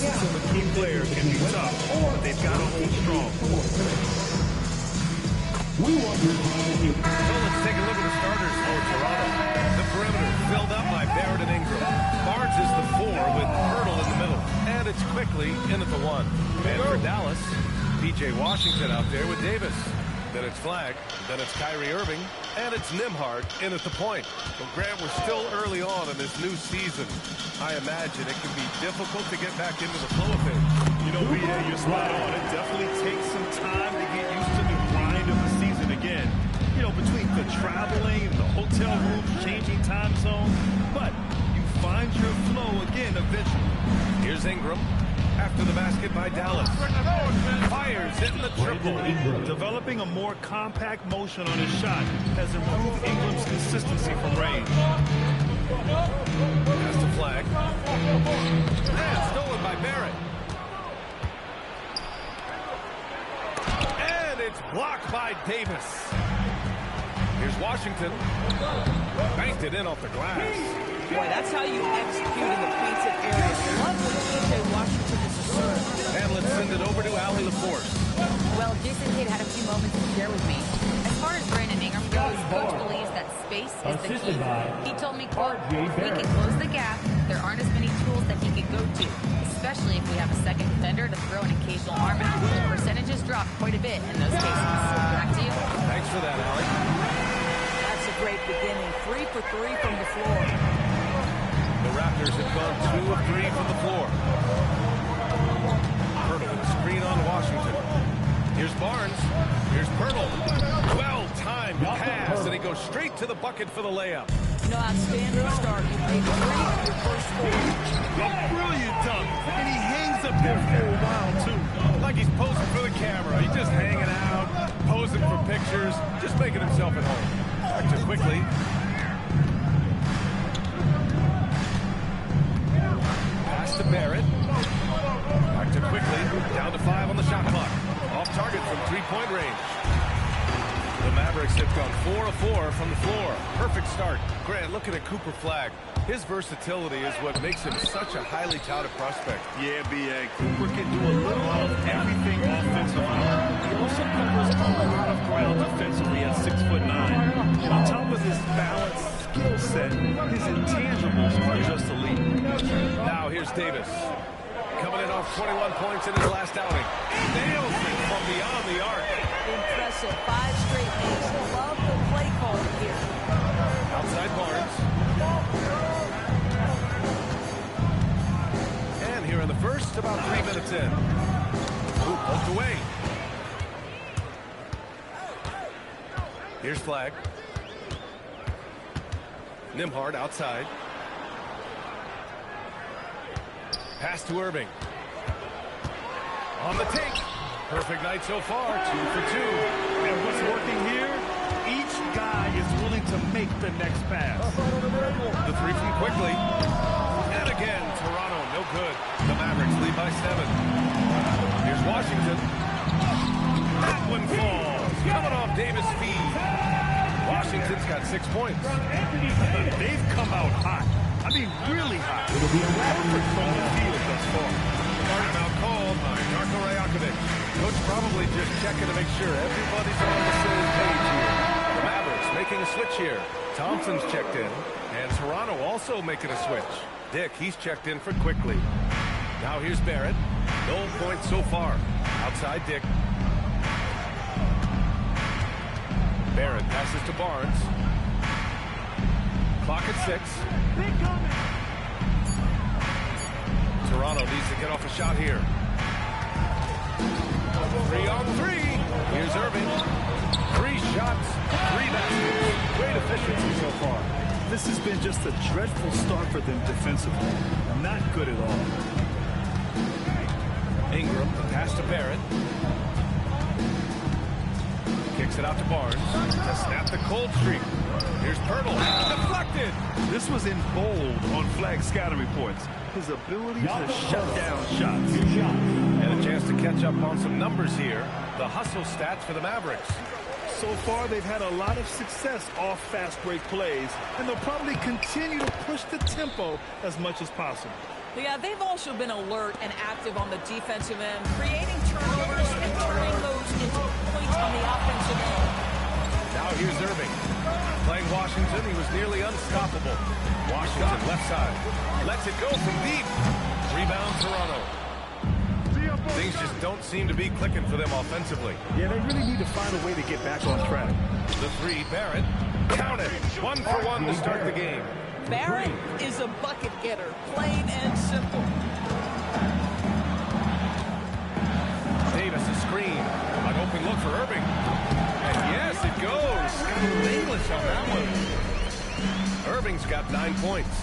So the key player can be tough, but they've got to hold strong. So let's take a look at the starters for Toronto. The perimeter filled up by Barrett and Ingram. Barnes is the 4 with Hurdle in the middle. And it's quickly in at the 1. And for Dallas, P.J. Washington out there with Davis. Then it's Flagg, then it's Kyrie Irving, and it's Nembhard in at the point. Well, Grant, we're still early on in this new season. I imagine it can be difficult to get back into the flow of things. You know, B.A., you're spot on. It definitely takes some time to get used to the grind of the season again. You know, between the traveling, the hotel rooms, changing time zones. But you find your flow again eventually. Here's Ingram. After the basket by Dallas. Fires, hitting the triple. Developing a more compact motion on his shot has improved Ingram's consistency from range. Pass to Flagg. And stolen by Barrett. And it's blocked by Davis. Here's Washington. Banked it in off the glass. Boy, that's how you execute in the painted areas. Love when P.J. Washington is assertive. And let's send it over to Allie LaForce. Well, Jason Kidd had a few moments to share with me. As far as Brandon Ingram goes, Coach believes that space is the key. He told me, quote, we can close the gap. There aren't as many tools that he can go to, especially if we have a second defender to throw an occasional arm out. The percentages drop quite a bit in those cases. Back to you. Thanks for that, Allie. That's a great beginning. 3 for 3 from the floor. The Raptors have gone 2 of 3 from the floor. Pirtle with a screen on Washington. Here's Barnes. Here's Pirtle. Well-timed pass, and he goes straight to the bucket for the layup. No, outstanding start. You made 3 of your first 4. A brilliant dunk, and he hangs up there for a while, too. Like he's posing for the camera. He's just hanging out, posing for pictures, just making himself at home. Back to quickly. Pass to Barrett. Back to quickly. Down to 5 on the shot clock. Off target from 3-point range. The Mavericks have gone 4 of 4 from the floor. Perfect start. Grant, looking at Cooper Flagg. His versatility is what makes him such a highly touted prospect. Yeah, B.A. Cooper can do a little of everything offensively. He also covers a lot of ground defensively at 6'9". And on top of his balanced skill set, his intangibles are just elite. Now here's Davis. Coming in off 21 points in his last outing. Nails it from beyond the arc. Impressive. 5 straight games. Love the play call here. Outside Barnes. And here in the first, about 3 minutes in. Ooh, poked away. Here's Flagg. Nembhard outside. Pass to Irving. On the take. Perfect night so far. 2 for 2. And what's working here? Each guy is willing to make the next pass. The 3 from quickly. And again, Toronto, no good. The Mavericks lead by 7. Here's Washington. That one falls. Coming off Davis' feed. Washington's got 6 points. They've come out hot. I mean, really hot. It'll be a effort from the field thus far. Timeout called by Darko Rajakovic. Coach probably just checking to make sure everybody's on the same page here. The Mavericks making a switch here. Thompson's checked in, and Toronto also making a switch. Dick, he's checked in for quickly. Now here's Barrett. No points so far. Outside Dick. Barrett passes to Barnes. Clock at 6. Toronto needs to get off a shot here. 3 on 3. Here's Irving. 3 shots, 3 baskets. Great efficiency so far. This has been just a dreadful start for them defensively. Not good at all. Ingram, the pass to Barrett. Kicks it out to Barnes to snap the cold streak. Here's Pirtle. Deflected. This was in bold on Flagg's scouting reports. His ability to shut down shots. And a chance to catch up on some numbers here. The hustle stats for the Mavericks. So far, they've had a lot of success off fast break plays, and they'll probably continue to push the tempo as much as possible. Yeah, they've also been alert and active on the defensive end, creating turnovers and turning those into points on the offensive end. Now here's Irving. Playing Washington, he was nearly unstoppable. Washington, left side. Lets it go from deep. Rebound, Toronto. Things just don't seem to be clicking for them offensively. Yeah, they really need to find a way to get back on track. The three, Barrett. Count it. 1 for 1 to start the game. Barrett is a bucket getter, plain and simple. Davis, a screen. An open look for Irving. And yes, it goes. Got a little English on that one. Irving's got 9 points.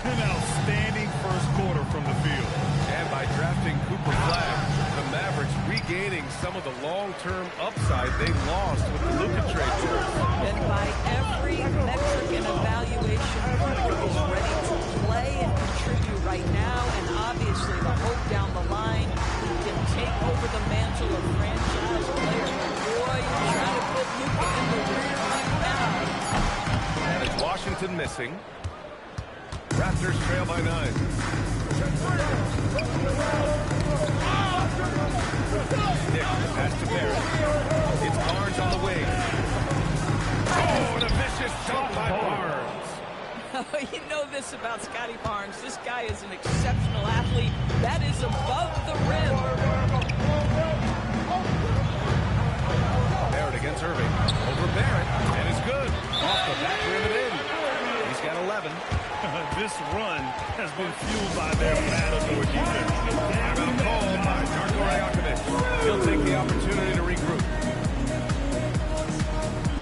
An outstanding first quarter from the field. And by drafting Cooper Flag, the Mavericks regaining some of the long-term upside they lost with the Luka trade. And by every metric and evaluation, Cooper is ready to play and contribute right now. And obviously, the hope down the line, he can take over the mantle of franchise player. Boy, you're trying to put Luka in the rear view now. And it's Washington missing. Raptors trail by 9. Nick, pass to Barrett. It's Barnes on the wing. Oh, and a vicious dunk by Barnes. You know this about Scotty Barnes. This guy is an exceptional athlete. That is above the rim. Barrett against Irving. Over Barrett. And it's good. Off the back rim and in. He's got 11. This run has been fueled by their Matador defense. Timeout called by Darko Rajakovic. He'll take the opportunity to regroup.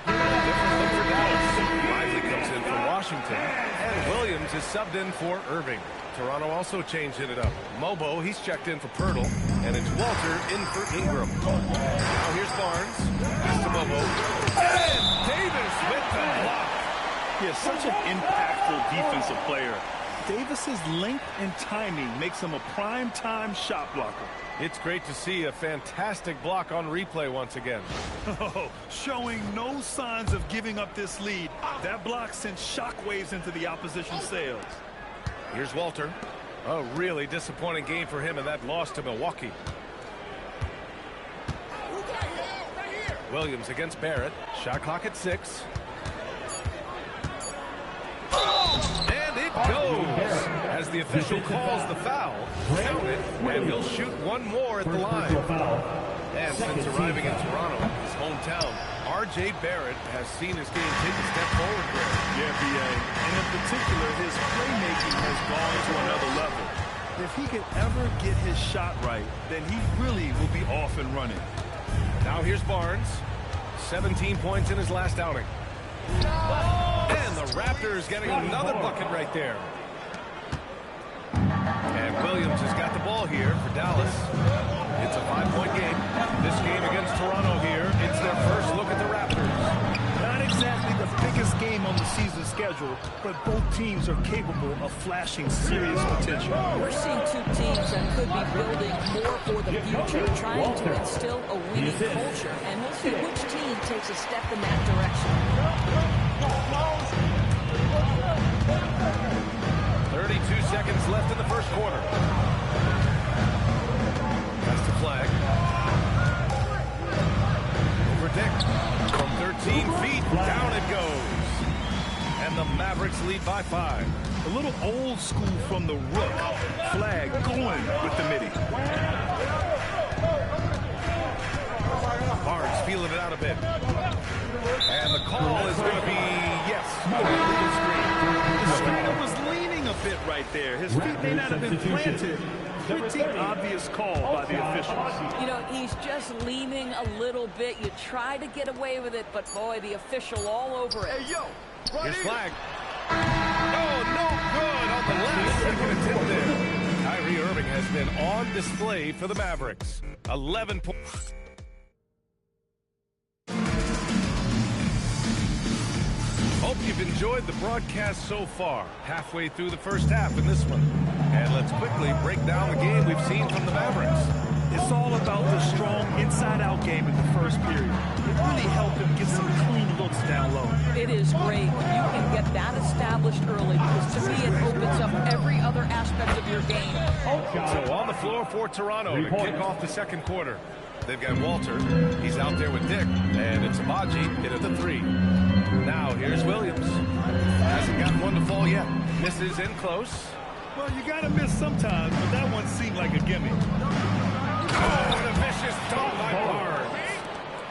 Different look for Dallas. Lively comes in for Washington. And Williams is subbed in for Irving. Toronto also changing it up. Mobo, he's checked in for Pirtle. And it's Walter in for Ingram. Now here's Barnes. Pass to Mobo. And Davis with the block. He is such an impactful defensive player. Davis's length and timing makes him a prime-time shot blocker. It's great to see a fantastic block on replay once again. Oh, showing no signs of giving up this lead. That block sent shockwaves into the opposition sails. Here's Walter. A really disappointing game for him in that loss to Milwaukee. Williams against Barrett. Shot clock at 6. And it goes as the official calls the foul. Count it, and he'll shoot one more at the line. And since arriving in Toronto, his hometown, R.J. Barrett has seen his game take a step forward there. Yeah, B.A. And in particular, his playmaking has gone to another level. If he can ever get his shot right, then he really will be off and running. Now here's Barnes. 17 points in his last outing. And the Raptors getting another bucket right there. And Williams has got the ball here for Dallas. It's a 5-point game. This game against Toronto here, it's their first look at the Raptors. Not exactly the biggest game on the season schedule, but both teams are capable of flashing serious potential. We're seeing two teams that could be building more for the future, trying to instill a winning culture. And we'll see which team takes a step in that direction. 32 seconds left in the first quarter. That's the flag. Over Dick. From 13 feet, down it goes. And the Mavericks lead by 5. A little old school from the Rook. Flag going with the midi. Barnes feeling it out a bit. And the call is going to be, yes, The screener was leaning a bit right there. His feet may not have been planted. Pretty obvious call by the officials. You know, he's just leaning a little bit. You try to get away with it, but boy, the official all over it. Hey, yo! Here's flag. Oh, no good on the last second attempt there. Kyrie Irving has been on display for the Mavericks. 11 points. Hope you've enjoyed the broadcast so far. Halfway through the first half in this one. And let's quickly break down the game we've seen from the Mavericks. It's all about the strong inside-out game in the first period. It really helped him get some clean looks down low. It is great when you can get that established early, because to me it opens up every other aspect of your game. So on the floor for Toronto to kick off the second quarter. They've got Walter. He's out there with Dick. And it's Abaji in at the 3. Now here's Williams. Hasn't gotten one to fall yet. Misses in close. Well, you got to miss sometimes, but that one seemed like a gimme. Oh, and a vicious dunk by Barnes.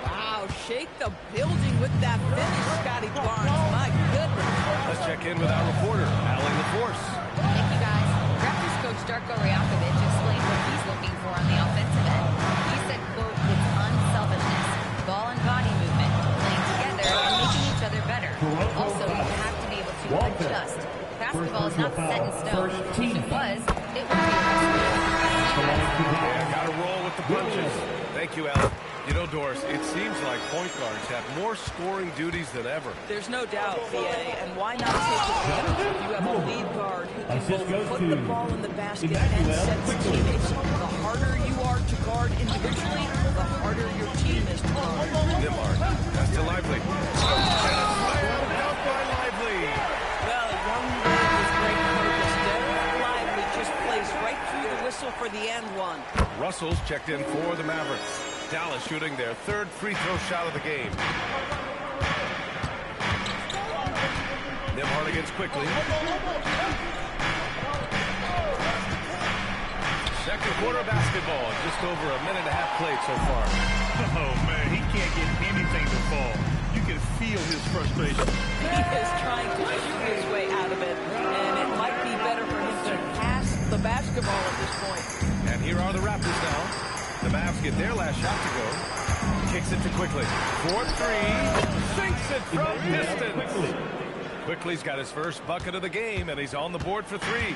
Wow, shake the building with that finish, Scotty Barnes. My goodness. Let's check in with our reporter, Allie LaForce. Thank you, guys. Raptors coach Darko Rajakovic explained what he's looking for on the offensive end. He said, quote, it's unselfishness, ball and body movement, playing together and making each other better. Also, you have to be able to adjust. Basketball is not set in stone. If it was, it would be a recipe. Yeah, got to roll with the punches. Thank you, Allie. You know, Doris, it seems like point guards have more scoring duties than ever. There's no doubt, VA, and why not take advantage if you have a lead guard who can both put the ball in the basket and set the teammates. The harder you are to guard individually, the harder your team is to guard. Nimard, that's to Lively. Dunk by Lively. Well, a young man with great focus. Devin Lively just plays right through the whistle for the end one. Russell's checked in for the Mavericks. Dallas shooting their third free throw shot of the game. Nimhard against quickly. Second quarter basketball. Just over a minute and a half played so far. Oh, man, he can't get anything to fall. You can feel his frustration. He is trying to shoot his way out of it, and it might be better for him to pass the basketball at this point. And here are the Raptors now. The Mavs get their last shot to go. Kicks it to Quickly. 4-3. Sinks it from distance. Quickly's got his first bucket of the game, and he's on the board for 3.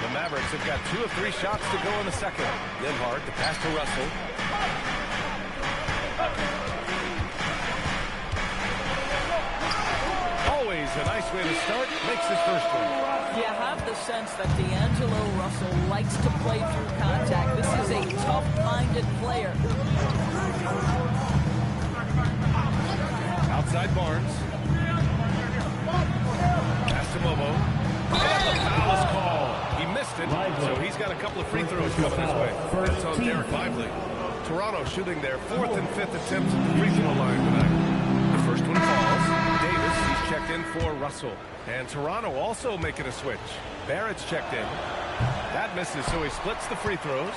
The Mavericks have got 2 of 3 shots to go in the second. Nimhard, the pass to Russell. Always a nice way to start. Makes his first one. You have the sense that D'Angelo Russell likes to play through contact. This is a tough-minded player. Outside Barnes. Pass to Momo. And the foul is called. He missed it, so he's got a couple of free throws coming his way. That's on Derek Lively. Toronto shooting their 4th and 5th attempts at the free throw line tonight. The first one falls. Davis, he's checked in for Russell. And Toronto also making a switch. Barrett's checked in. That misses, so he splits the free throws.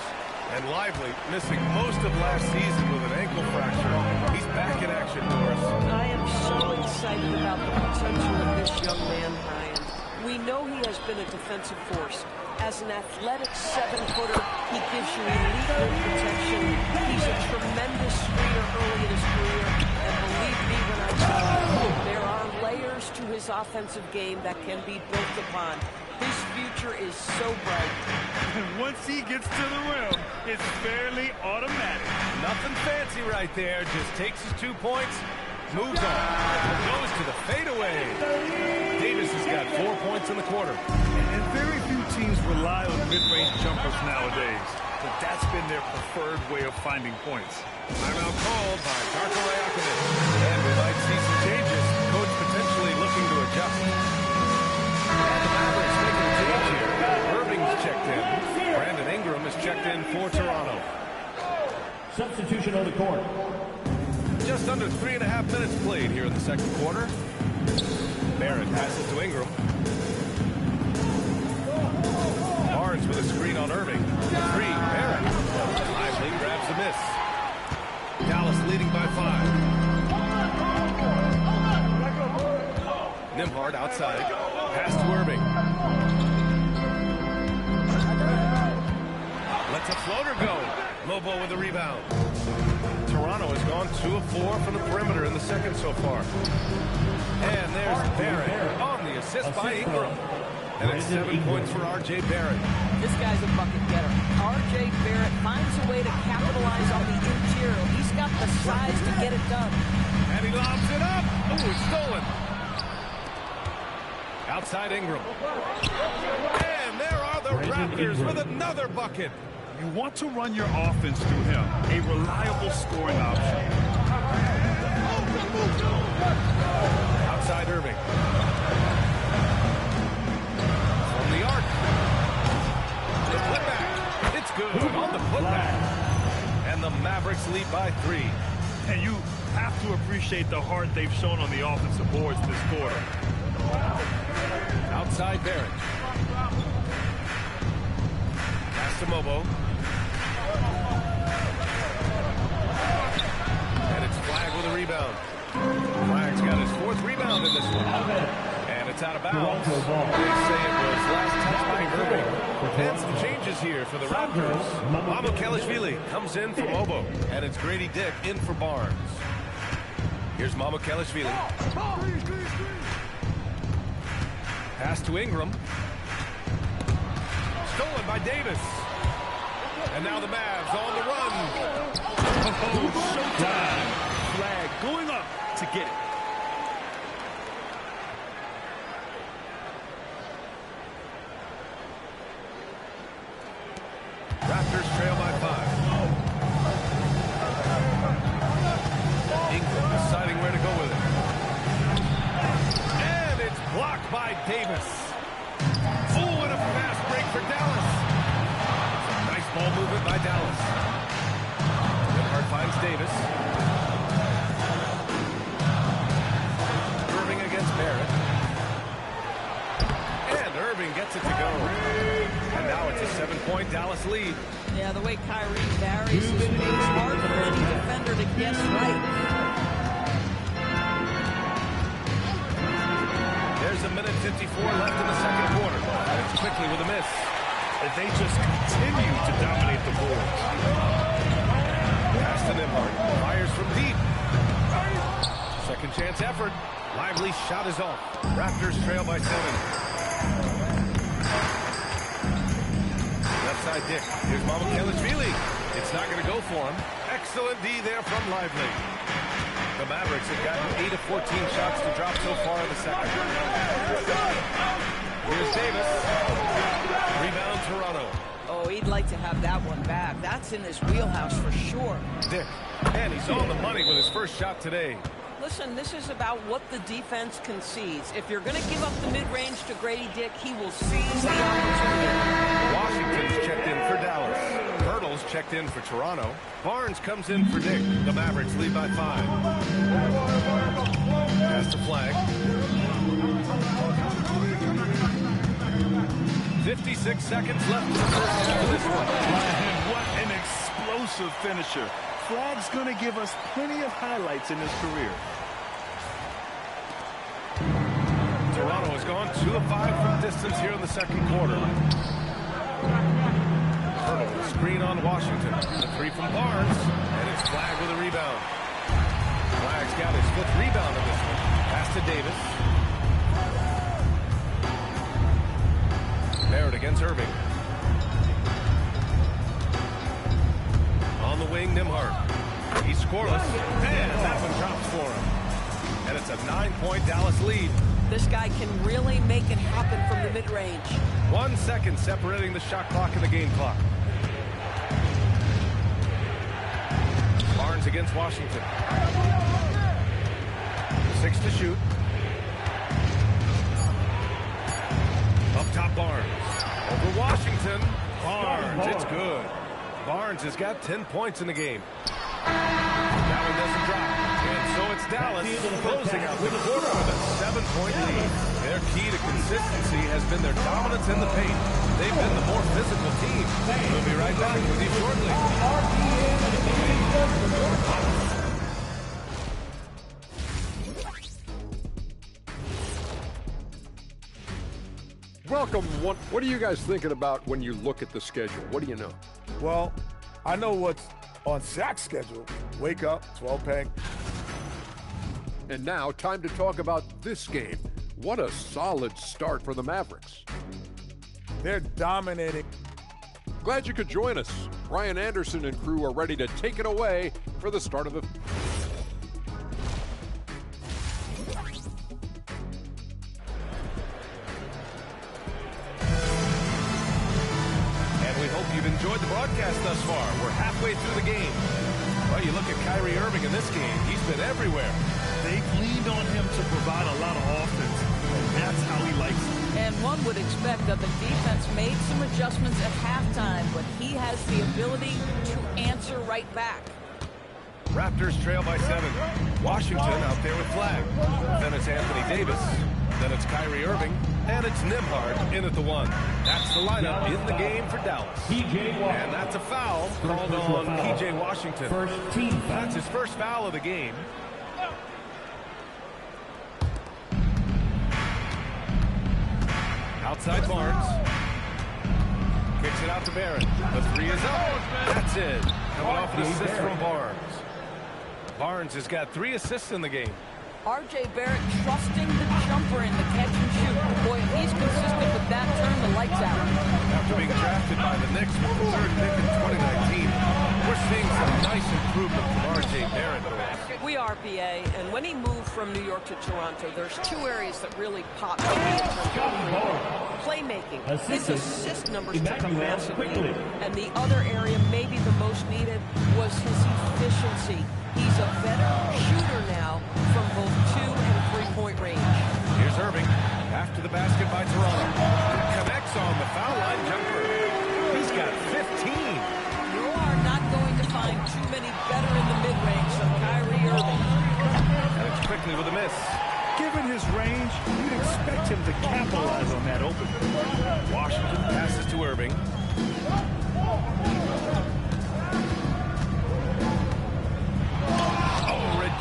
And Lively missing most of last season with an ankle fracture. He's back in action, Doris. I am so excited about the potential of this young man, Brian. We know he has been a defensive force. As an athletic 7-footer, he gives you elite rim protection. He's a tremendous screener early in his career. And believe me when I tell you, there are layers to his offensive game that can be built upon. His future is so bright. And once he gets to the rim, it's fairly automatic. Nothing fancy right there. Just takes his 2 points, moves on, goes to the fadeaway. Davis has got 4 points in the quarter. And very few teams rely on mid-range jumpers nowadays, but that's been their preferred way of finding points. Timeout called by Darko Rajakovic. And we might see some changes. Coach potentially looking to adjust. And the Mavericks making a change here. Irving's checked in. Brandon Ingram is checked in for Toronto. Substitution on the court. Just under 3.5 minutes played here in the second quarter. Barrett passes to Ingram. Barnes with a screen on Irving. 3, Barrett. Lively grabs a miss. Dallas leading by 5. Nimhard outside. Pass to Irving. Lets a floater go. Lobo with the rebound. Toronto has gone 2 of 4 from the perimeter in the second so far. And there's Barrett on the assist by Ingram. And it's 7 points for R.J. Barrett. This guy's a bucket getter. R.J. Barrett finds a way to capitalize on the interior. He's got the size to get it done. And he lobs it up. Oh, it's stolen. Outside Ingram. And there are the Raptors with another bucket. You want to run your offense through him, a reliable scoring option. Outside Irving. From the arc. The putback. It's good on the putback. And the Mavericks lead by 3. And you have to appreciate the heart they've shown on the offensive boards this quarter. Outside Barrett. Pass to Mobo. And it's Flag with a rebound. Flag's got his 4th rebound in this one. And it's out of bounds. They say it was last touched by Irving. And some changes here for the Raptors. Mamukelashvili comes in for Mobo. And it's Grady Dick in for Barnes. Here's Mamukelashvili. Pass to Ingram. Stolen by Davis. And now the Mavs on the run. Oh, showtime. Flag going up to get it. Raptors trail by 5. Ingram deciding where to go with it. And it's blocked by Davis. Oh, and a fast break for Dallas. Nice ball movement by Dallas. Hart finds Davis. Irving against Barrett. And Irving gets it to go. And now it's a 7-point Dallas lead. Yeah, the way Kyrie varies his pace, hard for any defender to guess right. There's a minute 54 left in the second quarter. And it's quickly with a miss. They just continue to dominate the boards. Pass to Nimhart. Fires from deep. Second chance effort. Lively shot is off. Raptors trail by 7. Left side Dick. Here's Mamukelashvili. It's not going to go for him. Excellent D there from Lively. The Mavericks have gotten 8 of 14 shots to drop so far in the second. Here's Davis. Rebound Toronto. Oh, he'd like to have that one back. That's in his wheelhouse for sure. Dick. And he's on the money with his first shot today. Listen, this is about what the defense concedes. If you're going to give up the mid-range to Grady Dick, he will seize the opportunity. Washington's checked in for Dallas. Hurdle's checked in for Toronto. Barnes comes in for Dick. The Mavericks lead by 5. Pass to Flag. 56 seconds left in the first half of this one. And what an explosive finisher. Flag's going to give us plenty of highlights in his career. Toronto has gone 2 of 5 from distance here in the second quarter. Hurdle, screen on Washington. The 3 from Barnes, and it's Flag with a rebound. Flag's got his 5th rebound in this one. Pass to Davis. Barrett against Irving. On the wing, Nimhart. He's scoreless, and that one drops for him. And it's a 9-point Dallas lead. This guy can really make it happen from the mid-range. 1 second separating the shot clock and the game clock. Barnes against Washington. 6 to shoot. Up top, Barnes. Over Washington. Barnes, it's good. Barnes has got 10 points in the game. That one doesn't drop. And so it's Dallas closing out the quarter with a 7-point lead. Their key to consistency has been their dominance in the paint. They've been the more physical team. We'll be right back with you shortly. Welcome. What are you guys thinking about when you look at the schedule? What do you know? Well, I know what's on Shaq's schedule. Wake up, 12 pack. And now, time to talk about this game. What a solid start for the Mavericks. They're dominating. Glad you could join us. Ryan Anderson and crew are ready to take it away for the start of the... And we hope you've enjoyed the broadcast thus far. We're halfway through the game. Well, you look at Kyrie Irving in this game. He's been everywhere. They've leaned on him to provide a lot of offense, and that's how he likes it. And one would expect that the defense made some adjustments at halftime, but he has the ability to answer right back. Raptors trail by 7. Washington out there with flag. Then it's Anthony Davis. Then it's Kyrie Irving. And it's Nembhard in at the 1. That's the lineup in the game for Dallas. And that's a foul called on P.J. Washington. That's his first foul of the game. Outside Barnes. Kicks it out to Barrett. The 3 is up. That's it. Coming off an assist from Barnes. Barnes has got 3 assists in the game. R.J. Barrett trusting the jumper in the catch and shoot. Boy, if he's consistent with that, turn the lights out. After being drafted by the Knicks with the 3rd pick in 2019, we're seeing some nice improvement from R.J. Barrett. We are, PA, and when he moved from New York to Toronto, there's 2 areas that really pop to me in terms of playmaking. His assist numbers took a massive leap, and the other area, maybe the most needed, was his efficiency. He's a better shooter now from both 2- and 3-point range. Here's Irving. After the basket by Toronto. Connects on the foul line jumper. He's got 15. You are not going to find too many better in the mid-range than Kyrie Irving. And it's quickly with a miss. Given his range, you'd expect him to capitalize on that opening. Washington passes to Irving.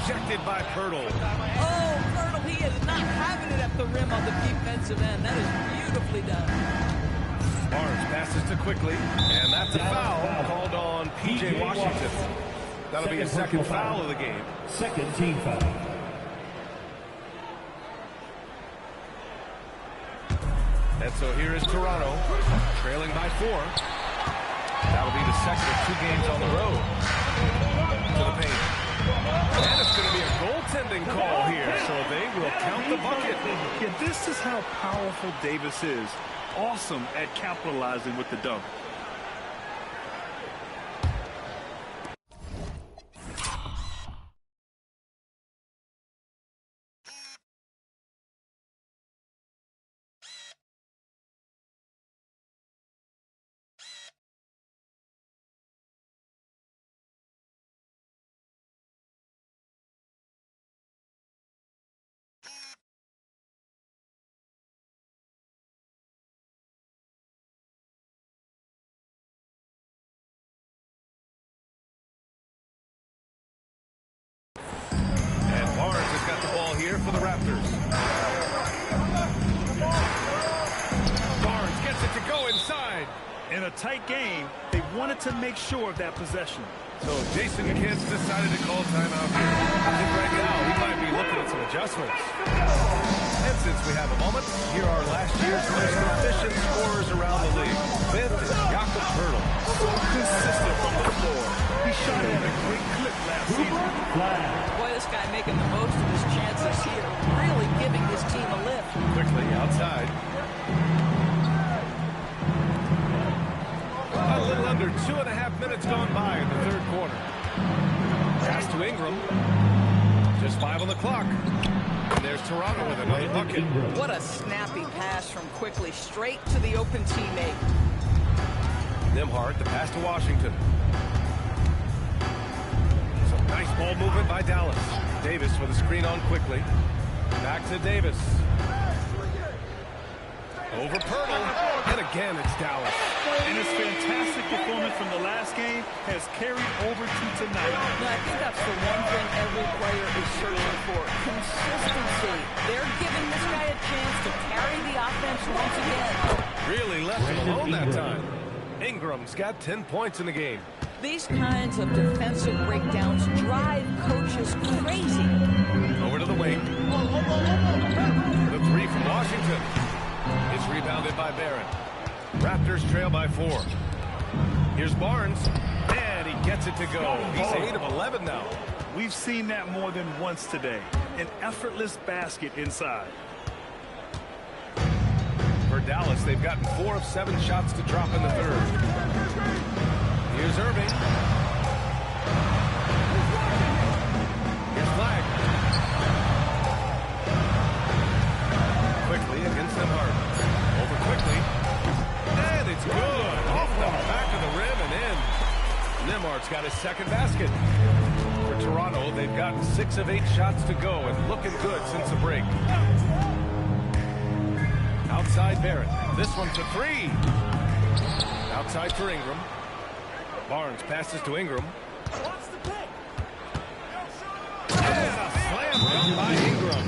Rejected by Pirtle. Oh, Pirtle, he is not having it at the rim on the defensive end. That is beautifully done. Barnes passes to Quickly, and that's a foul called on P.J. Washington. That'll be his 2nd foul of the game. 2nd team foul. And so here is Toronto, trailing by 4. That'll be the 2nd of 2 games on the road. To the paint. And it's going to be a goaltending call here, so they will count the bucket. Yeah, this is how powerful Davis is. Awesome at capitalizing with the dunk. Here for the Raptors. Barnes gets it to go inside. In a tight game, they wanted to make sure of that possession. So Jason Kidd's decided to call timeout here. I think right now he might be looking at some adjustments. And since we have a moment, here are last year's most efficient scorers around the league. 5th is Jakob Pirtle. So consistent from the floor. He shot it at a great clip last season. Boy, this guy making the most of his chances here. Really giving his team a lift. Quickly outside. A little under 2.5 minutes gone by in the 3rd quarter. Pass to Ingram. Just 5 on the clock. And there's Toronto with another bucket. What a snappy pass from Quickly straight to the open teammate. Nembhard, the pass to Washington. Some nice ball movement by Dallas. Davis with a screen on Quickly. Back to Davis. Over Pirtle. And again, it's Dallas. And his fantastic performance from the last game has carried over to tonight. No, I think that's the one thing every player is searching for. Consistency. They're giving this guy a chance to carry the offense once again. Really left him alone that time. Ingram's got 10 points in the game. These kinds of defensive breakdowns drive coaches crazy. Over to the wing. The 3 from Washington. It's rebounded by Barrett. Raptors trail by 4. Here's Barnes. And he gets it to go. He's 8 of 11 now. We've seen that more than once today. An effortless basket inside. For Dallas, they've gotten 4 of 7 shots to drop in the 3rd. Barnes got his second basket. For Toronto, they've gotten 6 of 8 shots to go and looking good since the break. Outside Barrett. This one for 3. Outside for Ingram. Barnes passes to Ingram. And a slam dunk by Ingram.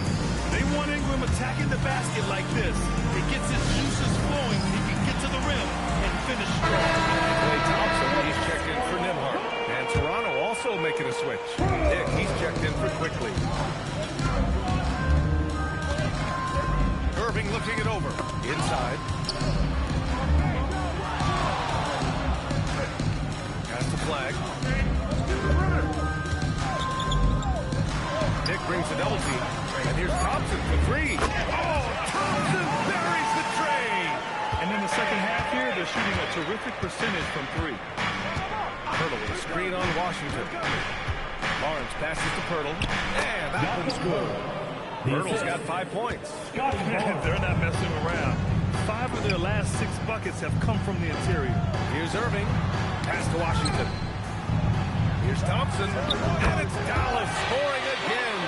They want Ingram attacking the basket like this. It gets his juices flowing. He can get to the rim and finish strong. Klay Thompson, he's checked in for Nembhard. And Toronto also making a switch. Nick, he's checked in for Quickly. Irving looking it over. Inside. Pass to Flag. Nick brings the double team. And here's Thompson for 3. Oh, Thompson buries the tray. And in the second half here, they're shooting a terrific percentage from 3. Pirtle with a screen on Washington. Barnes passes to Pirtle. And that one's good. Pirtle's got 5 points. They're not messing around. 5 of their last 6 buckets have come from the interior. Here's Irving. Pass to Washington. Here's Thompson. And it's Dallas scoring again.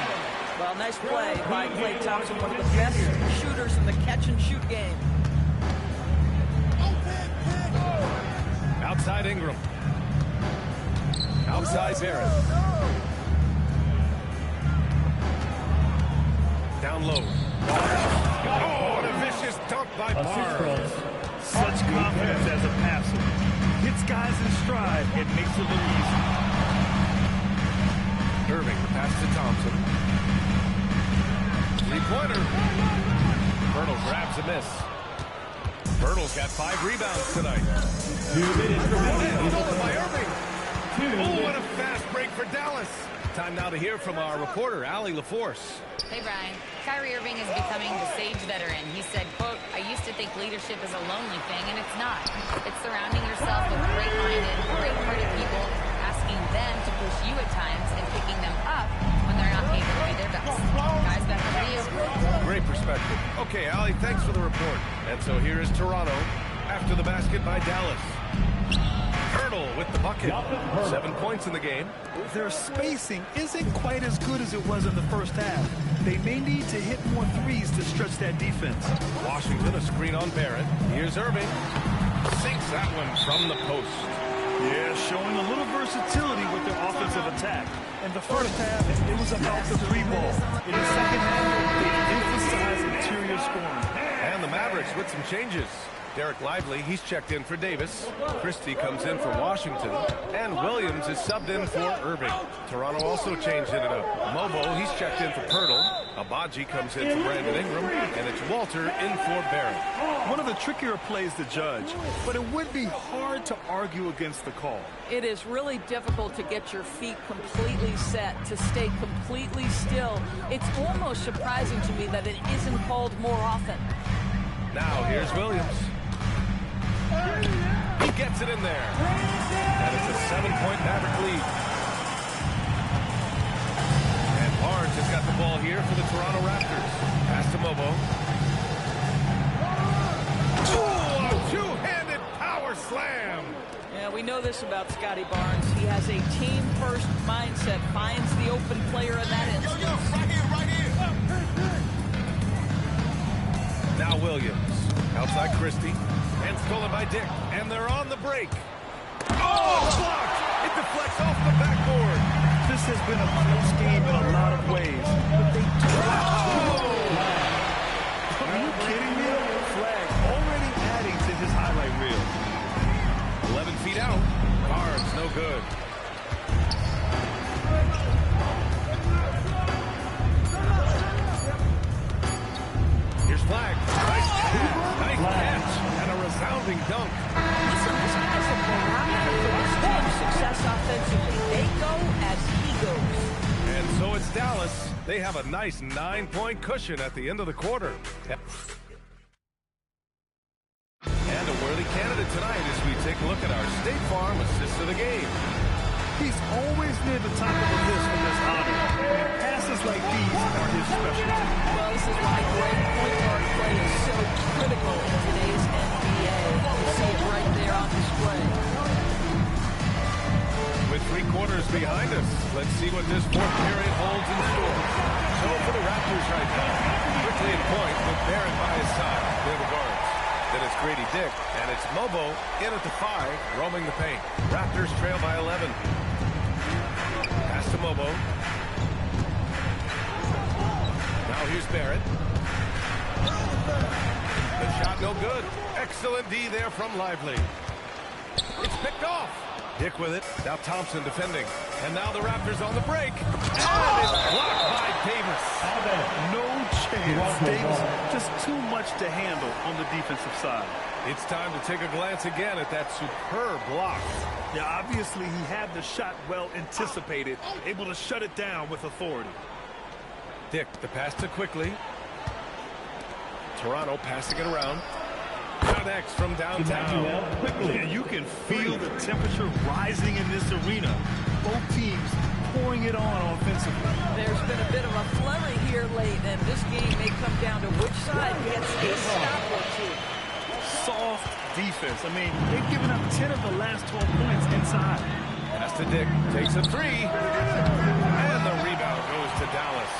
Well, nice play by Klay Thompson, one of the best shooters in the catch-and-shoot game. Outside Ingram. Outside Barrett. Down low. Oh, and a vicious dunk by Barnes. Such confidence as a passer. Hits guys in stride and makes it look easy. Irving, the pass to Thompson. Three-pointer. Pirtle grabs a miss. Pirtle's got 5 rebounds tonight. 2 minutes remaining. Stolen by Irving. Oh, what a fast break for Dallas. Time now to hear from our reporter, Allie LaForce. Hey, Brian. Kyrie Irving is becoming the sage veteran. He said, quote, I used to think leadership is a lonely thing, and it's not. It's surrounding yourself with great-minded, great-hearted people, asking them to push you at times and picking them up when they're not able to be their best. Guys, back over to you. Great perspective. Okay, Allie, thanks for the report. And so here is Toronto after the basket by Dallas. Pirtle with the bucket. 7 points in the game. Their spacing isn't quite as good as it was in the first half. They may need to hit more threes to stretch that defense. Washington, a screen on Barrett. Here's Irving. Sinks that one from the post. Yeah, showing a little versatility with their offensive attack. In the first half, it was about the 3 ball. In the second half, they emphasized interior scoring. And the Mavericks with some changes. Derek Lively, he's checked in for Davis. Christie comes in for Washington. And Williams is subbed in for Irving. Toronto also changed it up. Mobo, he's checked in for Pirtle. Abaji comes in for Brandon Ingram. And it's Walter in for Barrett. One of the trickier plays to judge, but it would be hard to argue against the call. It is really difficult to get your feet completely set, to stay completely still. It's almost surprising to me that it isn't called more often. Now here's Williams. He gets it in there. And it's a 7-point Maverick lead. And Barnes has got the ball here for the Toronto Raptors. Pass to Mobo. Oh, a two-handed power slam. Yeah, we know this about Scotty Barnes. He has a team-first mindset, finds the open player in that instance. Right here. Now Williams. Outside Christie. And stolen by Dick. And they're on the break. Oh, blocked! It deflects off the backboard. This has been a close game in a lot of ways, but they took Are you kidding me? Flag already adding to his highlight reel. 11 feet out. Barnes, no good. Here's Flag. Nice pass. Nice catch. And a resounding dunk. Listen, this guy's a barometer for this team's success offensively. They go as he goes. And so it's Dallas. They have a nice 9-point cushion at the end of the quarter. And a worthy candidate tonight as we take a look at our State Farm assist of the game. He's always near the top of the list for this honor. Passes like these are his specialty. Well, this is why great point guard play is so critical in today's NBA. You see it right there on display. With quarter's behind us. Let's see what this fourth period holds in store. So for the Raptors right now, quickly in point with Barrett by his side. They're the guards. Then it's Grady Dick, and it's Mobo in at the 5, roaming the paint. Raptors trail by 11. Pass to Mobo. Now here's Barrett. The shot no good. Excellent D there from Lively. It's picked off. Dick with it. Now Thompson defending. And now the Raptors on the break. And it's blocked by Davis. No chance. Davis just too much to handle on the defensive side. It's time to take a glance again at that superb block. Yeah, obviously he had the shot well anticipated, able to shut it down with authority. Dick, the pass to Quickly. Toronto passing it around. Next from downtown. And you can feel the temperature rising in this arena. Both teams pouring it on offensively. There's been a bit of a flurry here late, and this game may come down to which side gets a stop or two. Soft defense. I mean, they've given up 10 of the last 12 points inside. Pass to Dick. Takes a 3. And the rebound goes to Dallas.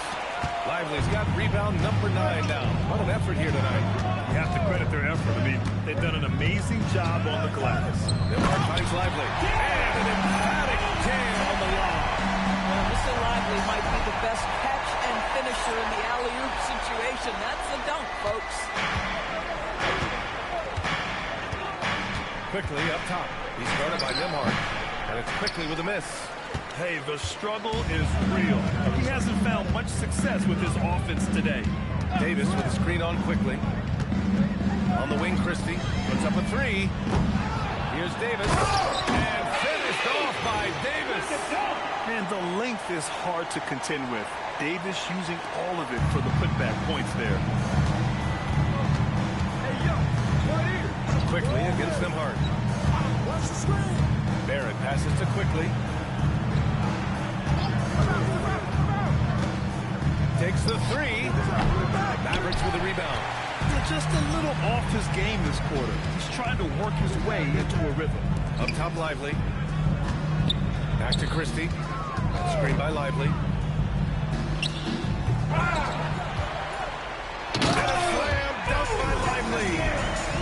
Lively's got rebound number 9 now. What an effort here tonight. You have to credit their effort. I mean, they've done an amazing job on the glass. Miller finds Lively. And an emphatic jam on the lob. Well, Mr. Lively might be the best catch and finisher in the alley-oop situation. That's a dunk, folks. Quickly up top. He's guarded by Nembhard. And it's Quickly with a miss. Hey, the struggle is real. He hasn't found much success with his offense today. Davis with a screen on Quickly. On the wing, Christie puts up a 3. Here's Davis. And finished off by Davis. And the length is hard to contend with. Davis using all of it for the putback points there. Quickly against Nembhard. Barrett passes to Quickly. Takes the 3. Mavericks with a rebound. They're just a little off his game this quarter. He's trying to work his way into a rhythm. Up top, Lively. Back to Christie. Screen by Lively. And a slam dunk by Lively.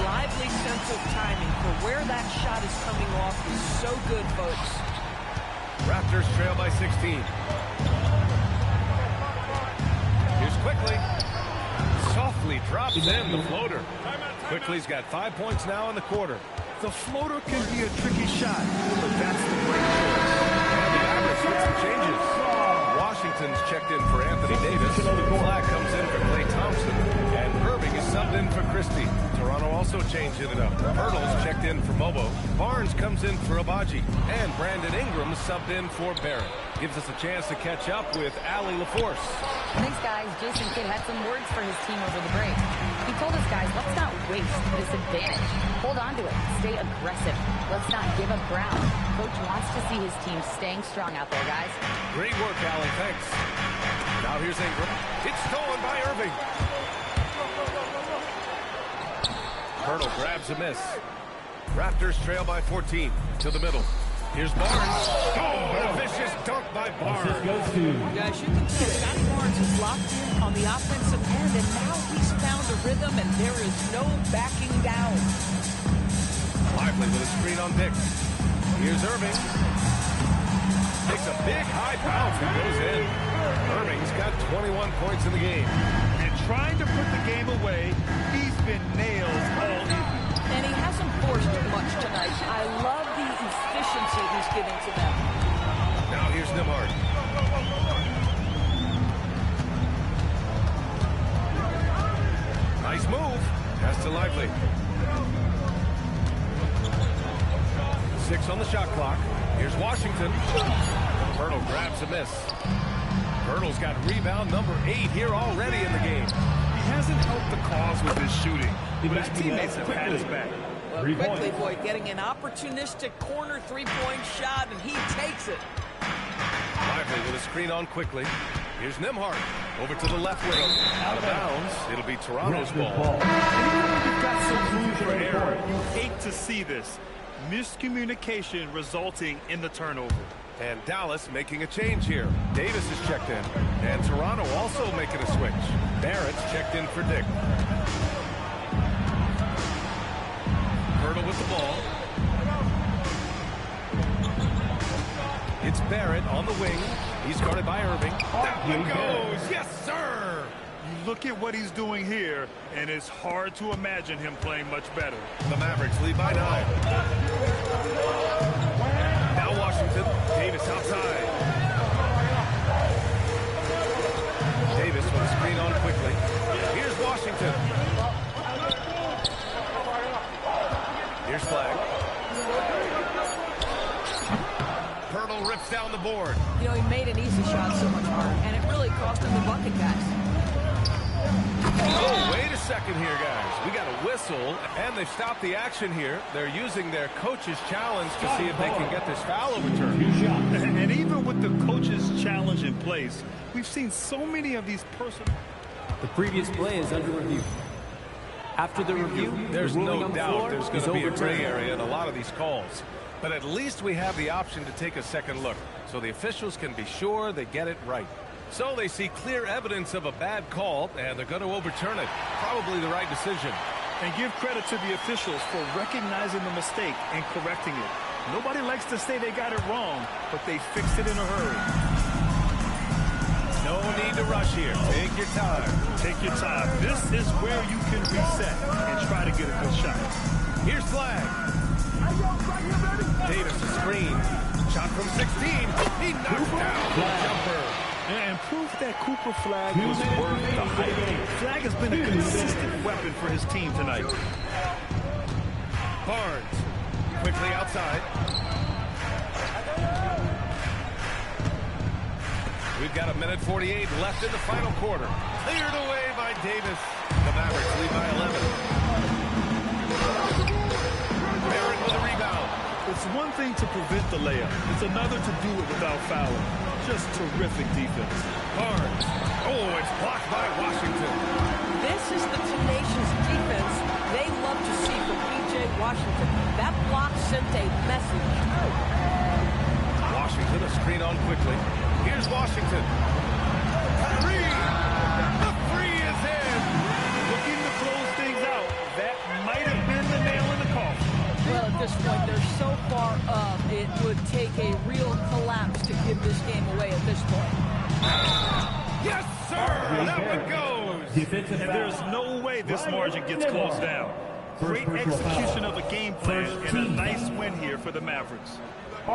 Lively's sense of timing for where that shot is coming off is so good, folks. Raptors trail by 16. Here's Quickly. Softly drops in the floater. Quickly's got 5 points now in the quarter. The floater can be a tricky shot, but that's the great choice. And the Mavericks with some changes. Washington's checked in for Anthony Davis. Flag comes in for Klay Thompson. And Irving is subbed in for Christie. Toronto also changing it up. Hurdle's checked in for Mobo. Barnes comes in for Abaji. And Brandon Ingram subbed in for Barrett. Gives us a chance to catch up with Allie LaForce. Thanks, guys. Jason Kidd had some words for his team over the break. He told us, guys, let's not waste this advantage. Hold on to it. Stay aggressive. Let's not give up ground. Coach wants to see his team staying strong out there, guys. Great work, Allie. Thanks. Now here's Ingram. It's stolen by Irving. Hurdle grabs a miss. Raptors trail by 14 to the middle. Here's Barnes. Oh, a vicious dunk by Barnes. Guys, you can see Scotty Barnes is locked in on the offensive end, and now he's found a rhythm, and there is no backing down. Lively with a screen on Dick. Here's Irving. Takes a big high bounce and goes in. Irving's got 21 points in the game. And trying to put the game away, he's been nailed all evening. And he hasn't forced much tonight. I love the efficiency he's giving to them. Now here's Nembhard. Nice move. Pass to Lively. 6 on the shot clock. Here's Washington. Hurdle grabs a miss. Hurdle's got rebound number 8 here already in the game. He hasn't helped the cause with his shooting, but his teammates have had his back. Well, Quickly, boy, getting an opportunistic corner three-point shot, and he takes it. Lively with a screen on Quickly. Here's Nembhard. Over to the left wing. Out of bounds. It'll be Toronto's ball. You've got some room for error. You hate to see this. Miscommunication resulting in the turnover. And Dallas making a change here. Davis is checked in. And Toronto also making a switch. Barrett's checked in for Dick. Hurdle with the ball. It's Barrett on the wing. He's guarded by Irving. That one goes. Yes, sir. You look at what he's doing here, and it's hard to imagine him playing much better. The Mavericks lead by 9. Now Washington. Davis outside. Davis with a screen on quickly. Here's Washington. Here's Flag. Hurdle rips down the board. You know, he made an easy shot so much harder, and it really cost him the bucket, guys. Oh, wait a second here, guys. We got a whistle, and they've stopped the action here. They're using their coach's challenge to see if they can get this foul overturned. And even with the coach's challenge in place, we've seen so many of these personal... The previous play is under review. After the review, there's no doubt floor there's going to be a gray area in a lot of these calls. But at least we have the option to take a second look, so the officials can be sure they get it right. So they see clear evidence of a bad call, and they're going to overturn it. Probably the right decision. And give credit to the officials for recognizing the mistake and correcting it. Nobody likes to say they got it wrong, but they fixed it in a hurry. No need to rush here. Take your time. Take your time. This is where you can reset and try to get a good shot. Here's Flag. Davis a screen. Shot from 16. He knocks down the jumper. And proof that Cooper Flag was worth the hype. Flag has been a consistent weapon for his team tonight. Barnes quickly outside. We've got 1:48 left in the final quarter. Cleared away by Davis. The Mavericks lead by 11. Barrett with a rebound. It's one thing to prevent the layup. It's another to do it without fouling. Just terrific defense. Barnes. Oh, it's blocked by Washington. This is the tenacious defense they love to see from P.J. Washington. That block sent a message. Washington a screen on quickly. Here's Washington. Three. The three is in. Looking to close things out. That might have been the nail in the coffin. Well, at this point, they're so far up, it would take a real collapse to give this game away at this point. Yes, sir! That one goes! And there's no way this margin gets closed down. Great execution of a game plan and a nice win here for the Mavericks.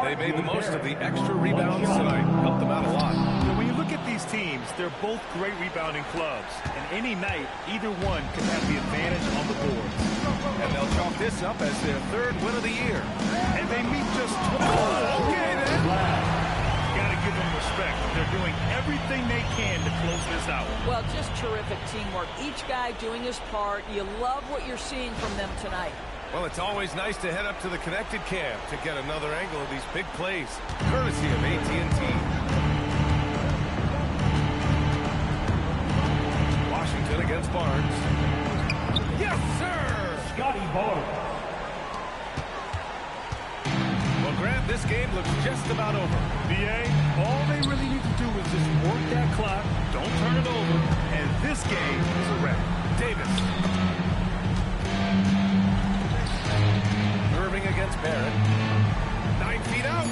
They made the most of the extra rebounds tonight. Helped them out a lot. When you look at these teams, they're both great rebounding clubs. And any night, either one can have the advantage on the board. And they'll chalk this up as their 3rd win of the year. And they meet just 12. Okay, then. Got to give them respect. They're doing everything they can to close this out. Well, just terrific teamwork. Each guy doing his part. You love what you're seeing from them tonight. Well, it's always nice to head up to the connected cam to get another angle of these big plays, courtesy of AT&T. Washington against Barnes. Yes, sir! Scotty Barnes. Well, Grant, this game looks just about over. BA, all they really need to do is just work that clock, don't turn it over, and this game is a wrap. Davis. Irving against Barrett. 9 feet out.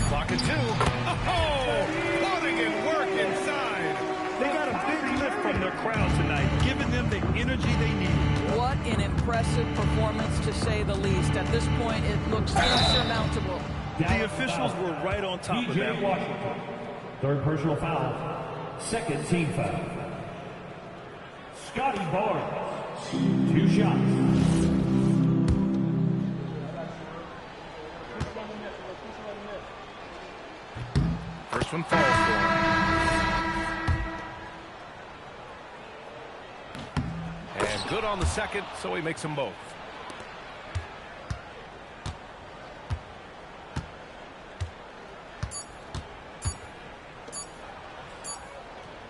Clock at 2. Oh! Putting in work inside. They got a big lift from their crowd tonight, giving them the energy they need. What an impressive performance, to say the least. At this point, it looks insurmountable. The officials were right on top of that. Washington. 3rd personal foul. 2nd team foul. Scotty Barnes. 2 shots. First one falls for him. And good on the second, so he makes them both.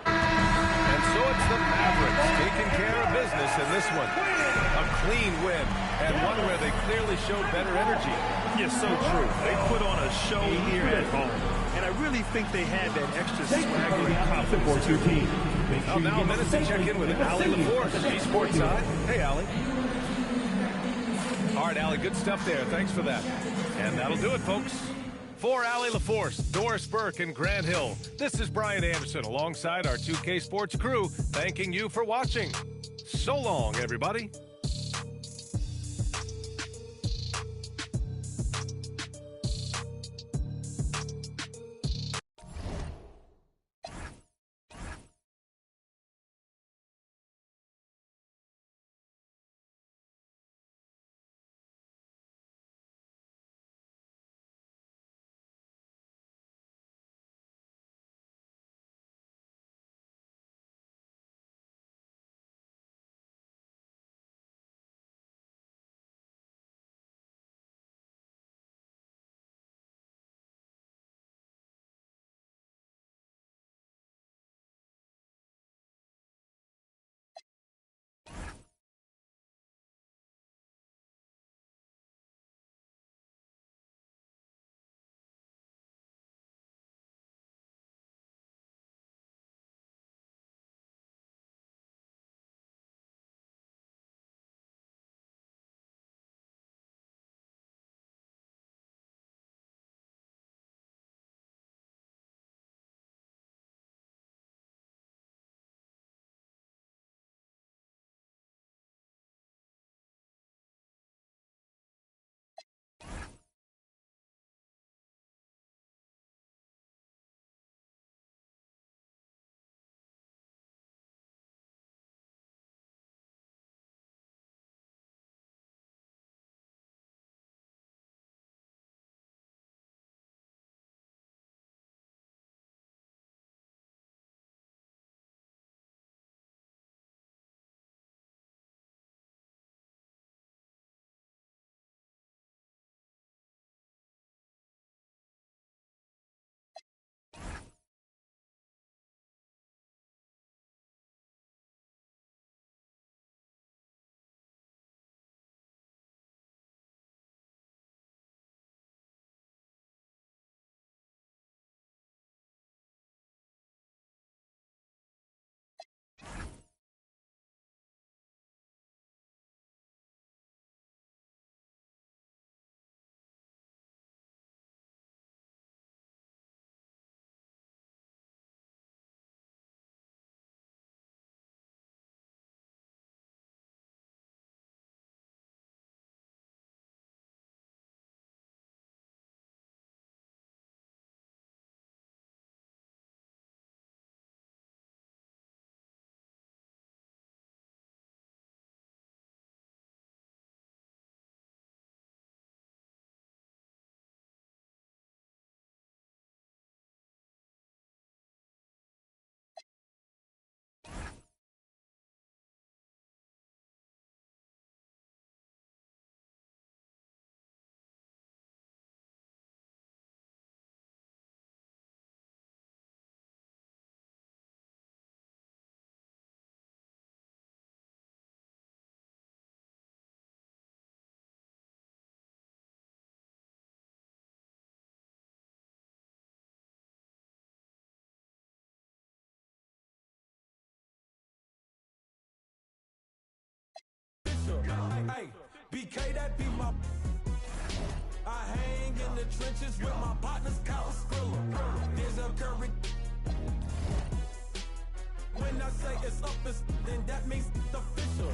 And so it's the Mavericks taking care of business in this one. A clean win. and one where they clearly showed better energy. Yeah, so true. They put on a show here at home, and I really think they had that extra swagger and confidence. Your team. Well, now minutes to check in with Allie LaForce, G-Sports Side. Hey, Allie. All right, Allie, good stuff there. Thanks for that. And that'll do it, folks. For Allie LaForce, Doris Burke, and Grant Hill, this is Brian Anderson alongside our 2K Sports crew, thanking you for watching. So long, everybody. Hey, BK, that be my. I hang in the trenches with my partners, Kyle Skrilla. There's a curry. When I say it's up, then that means it's official.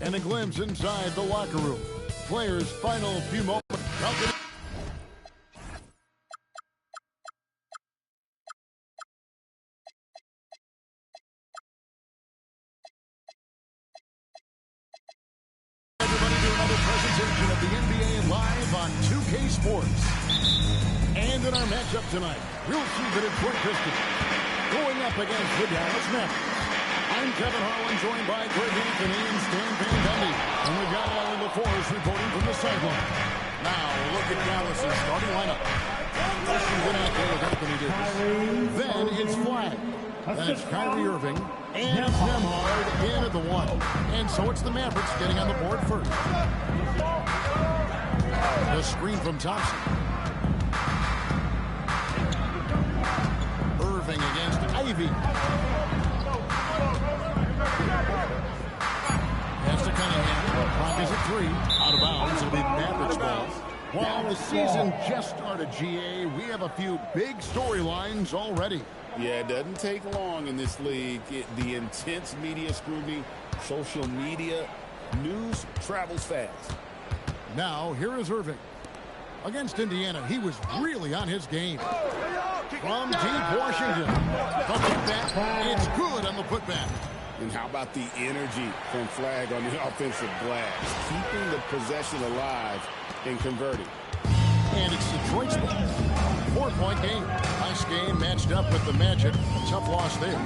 And a glimpse inside the locker room. Players' final few moments. Everybody do another presentation of the NBA live on 2K Sports. And in our matchup tonight, we'll see the Detroit Pistons going up against the Dallas Mavericks. I'm Kevin Harlan, joined by Greg Anthony and Stan Van Gundy. And we've got Alan LaForce reporting from the sideline. Now, look at Dallas' starting lineup. Washington out there with Anthony Davis. Then it's Flag. Then it's Kyrie Irving. And it's Nembhard in at the 1. And so it's the Mavericks getting on the board first. The screen from Thompson. Irving against Ivy. Pass to Cunningham. Clock is at 3. Out of bounds. It'll be Mavericks ball. While the season just started, GA, we have a few big storylines already. Yeah, it doesn't take long in this league. The intense media scrutiny, social media, news travels fast. Now, here is Irving. Against Indiana, he was really on his game. From deep Washington. The putback, it's good on the putback. And how about the energy from Flag on the offensive glass? Keeping the possession alive and converting. And it's Detroit's ball. 4-point game. Nice game matched up with the Magic. A tough loss there.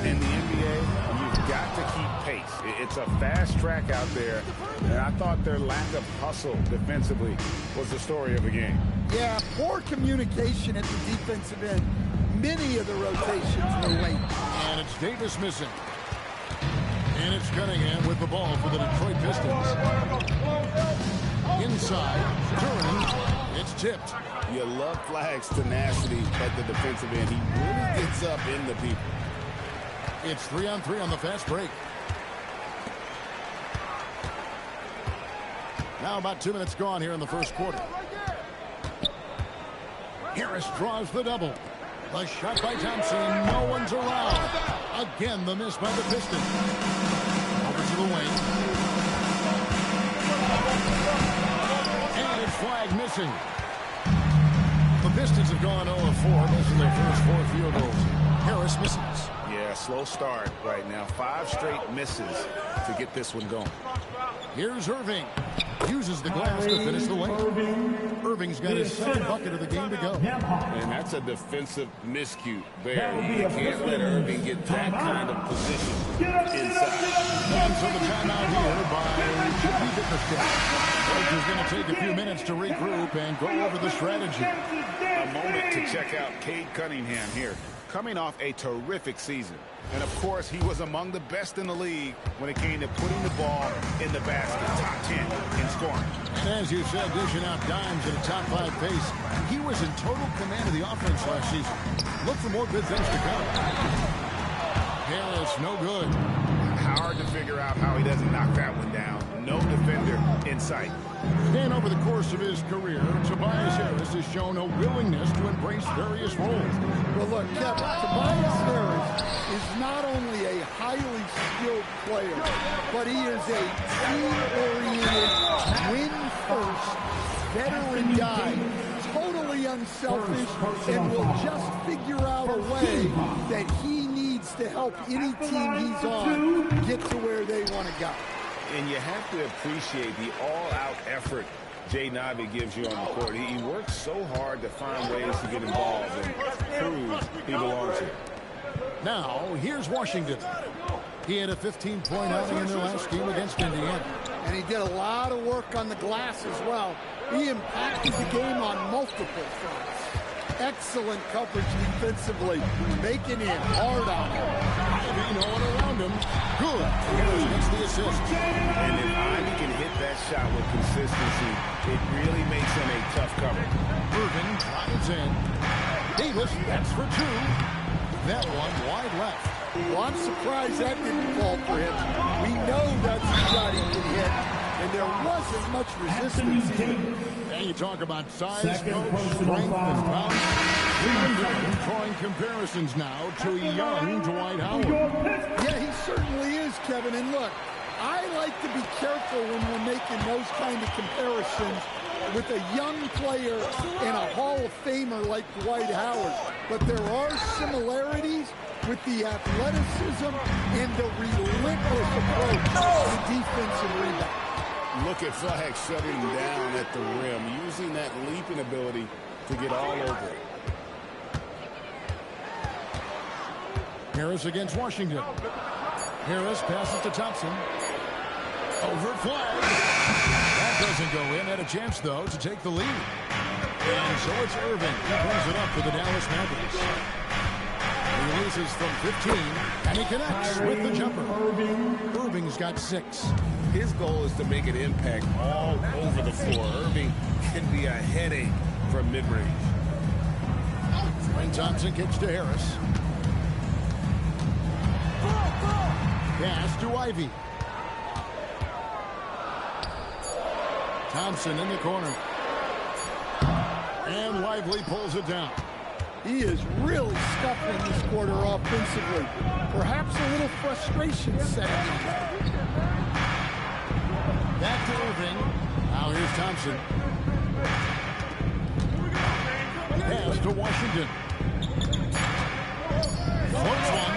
In the NBA, you've got to keep pace. It's a fast track out there. And I thought their lack of hustle defensively was the story of the game. Yeah, poor communication at the defensive end. Many of the rotations were late. And it's Davis missing. And it's Cunningham with the ball for the Detroit Pistons. Inside, turning, it's tipped. You love Flag's tenacity at the defensive end. He really gets up in the people. It's 3-on-3 on the fast break. Now about 2 minutes gone here in the first quarter. Harris draws the double. The shot by Thompson. No one's around. Again, the miss by the Pistons. Over to the wing. And it's Flag missing. The Pistons have gone 0-4, missing their first 4 field goals. Harris misses. Yeah, slow start right now. 5 straight misses to get this one going. Here's Irving. Uses the glass to finish the way. Irving's got his second bucket of the game to go. And that's a defensive miscue there. You can't let Irving get that kind of position inside. And so the timeout here by Jimmy Bickerstaff. Coach is going to take a few minutes to regroup and go over the strategy. A moment to check out Cade Cunningham here, coming off a terrific season. And, of course, he was among the best in the league when it came to putting the ball in the basket. Top 10 in scoring. And as you said, dishing out dimes at a top 5 pace. He was in total command of the offense last season. Look for more good things to come. Harris, no good. Hard to figure out how he doesn't knock that one down. No defender in sight. And over the course of his career, Tobias Harris has shown a willingness to embrace various roles. Well, look, Kevin, Tobias Harris is not only a highly skilled player, but he is a team-oriented, win-first, veteran guy, totally unselfish, and will just figure out a way that he needs to help any team he's on get to where they want to go. And you have to appreciate the all-out effort Jay Navi gives you on the court. He works so hard to find ways to get involved and prove he belongs here. Now, here's Washington. He had a 15-point outing in their last game against Indiana. And he did a lot of work on the glass as well. He impacted the game on multiple fronts. Excellent coverage defensively, making it hard on him. Ivy, no one around him. Good. Harris gets the assist. And if Ivy can hit that shot with consistency, it really makes him a tough cover. Irving drives in. Davis, that's for 2. That one wide left. Well, I'm surprised that didn't fall for him. We know that's a shot he can hit, and there wasn't much resistance either. And you talk about size, strength, and power. Cleveland drawing comparisons now to young Dwight Howard. Yeah, he certainly is, Kevin. And look, I like like to be careful when we're making those kind of comparisons with a young player and a Hall of Famer like Dwight Howard. But there are similarities with the athleticism and the relentless approach to defense and rebound. Look at Flag shutting down at the rim, using that leaping ability to get all over it. Harris against Washington. Harris passes to Thompson. Over Flag. That doesn't go in. Had a chance, though, to take the lead. And so it's Irving who brings it up for the Dallas Mavericks. He releases from 15, and he connects with the jumper. Irving's got 6. His goal is to make an impact all over the floor. Irving can be a headache from mid-range. And Thompson kicks to Harris. Pass to Ivy. Thompson in the corner. And Lively pulls it down. He is really scuffling this quarter offensively. Perhaps a little frustration setting in. Back to Irving. Now here's Thompson. Pass to Washington. Floats one.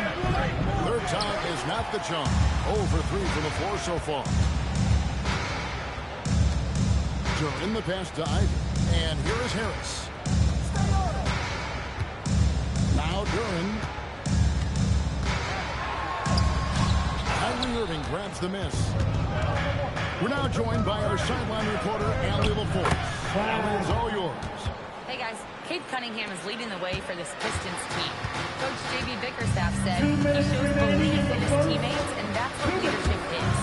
Third time is not the charm. 0 for 3 from the floor so far. Duran the pass to Ivy. And here is Harris. Now Duran. Kyrie Irving grabs the miss. We're now joined by our sideline reporter, Allie LaForce. Allie, it's all yours. Hey guys, Cade Cunningham is leading the way for this Pistons team. Coach J.B. Bickerstaff said he shows belief in his teammates, and that's what leadership is.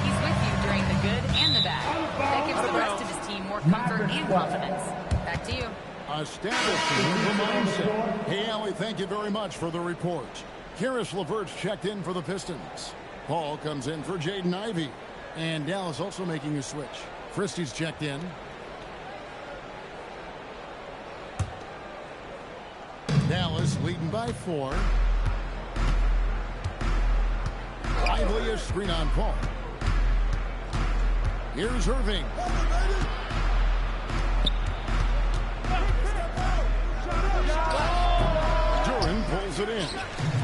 He's with you during the good and the bad. That gives the rest of his team more comfort and confidence. Back to you. Establishing the mindset. Hey, Allie, thank you very much for the report. Karis LeVert's checked in for the Pistons. Paul comes in for Jaden Ivey. And Dallas also making a switch. Christie's checked in. Dallas leading by 4. Lively a screen on Paul. Here's Irving. Duran pulls it in.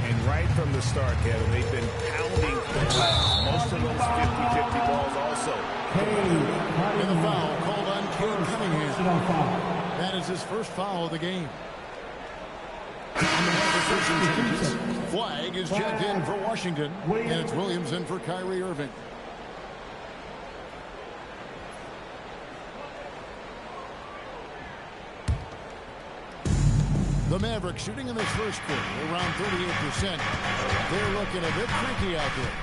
And right from the start, Kevin, they've been pounding the glass. Most of those 50-50 balls also. And a foul called on Cade Cunningham. That is his first foul of the game. Flag is checked in for Washington, and it's Williams in for Kyrie Irving. The Mavericks shooting in this first quarter around 38%. They're looking a bit freaky out there.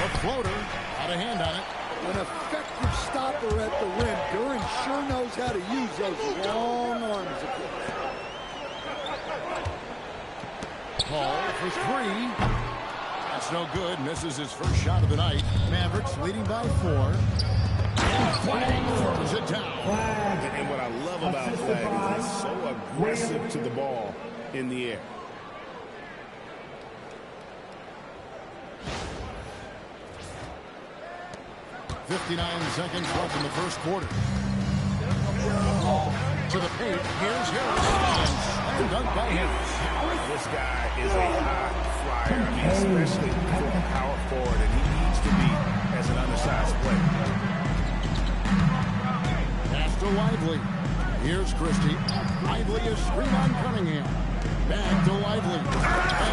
A floater, got a hand on it. An effective stopper at the rim. Duran sure knows how to use those long arms of his. Paul for 3. That's no good. Misses his first shot of the night. Mavericks leading by 4. And Flag throws it down. And what I love about Flag is he's so aggressive to the ball in the air. .59 seconds left in the first quarter. To the paint. Here's Harris. And dunked by Harris. This guy is a high flyer, especially for a power forward, and he needs to be as an undersized player. Pass to Lively. Here's Christie. Lively is screen on Cunningham. Back to Lively.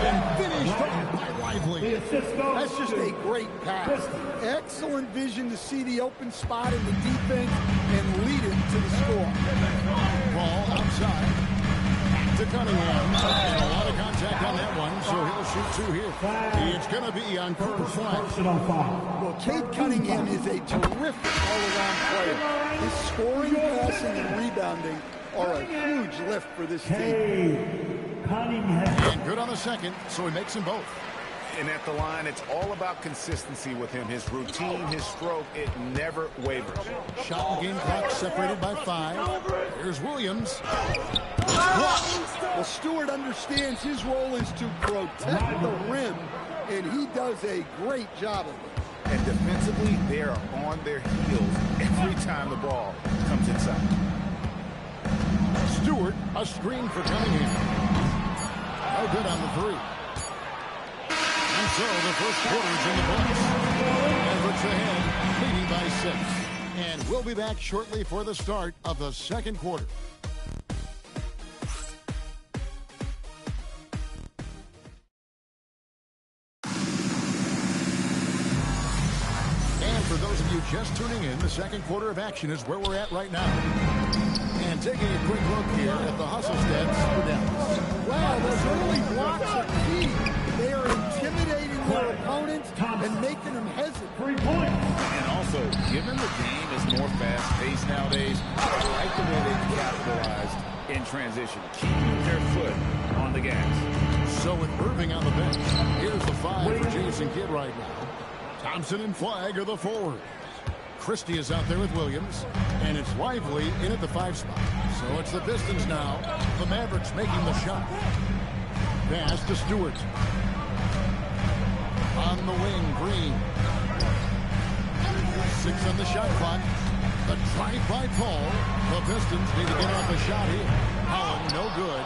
And finished off by Lively. That's just a great pass. Excellent vision to see the open spot in the defense and lead it to the score. Ball outside. Back to Cunningham. And a lot of contact on that one, so he'll shoot 2 here. It's going to be on first flag. Well, Cade Cunningham is a terrific all-around player. His scoring, passing, and rebounding are a huge lift for this team. And good on the second, so he makes them both. And at the line, it's all about consistency with him. His routine, his stroke, it never wavers. Shot and game clock separated by 5. Here's Williams. Well, Stewart understands his role is to protect the rim, and he does a great job of it. And defensively, they are on their heels every time the ball comes inside. Stewart, a screen for Cunningham. No good on the three. And so the first quarter's in the books. Mavericks ahead, leading by 6. And we'll be back shortly for the start of the second quarter. And for those of you just tuning in, the second quarter of action is where we're at right now. And taking a quick look here at the hustle stats for Dallas. Wow, those early blocks are key. They are intimidating their opponents and making them hesitate. 3 points. And also, given the game is more fast-paced nowadays, I like the way they capitalized in transition, keeping their foot on the gas. So with Irving on the bench, here's the 5 for Jason Kidd right now. Thompson and Flagg are the forwards. Christie is out there with Williams, and it's Lively in at the 5 spot. So it's the Pistons now. The Mavericks making the shot. Pass to Stewart. On the wing, Green. 6 on the shot clock. The drive by Paul. The Pistons need to get off a shot here. Holland, no good.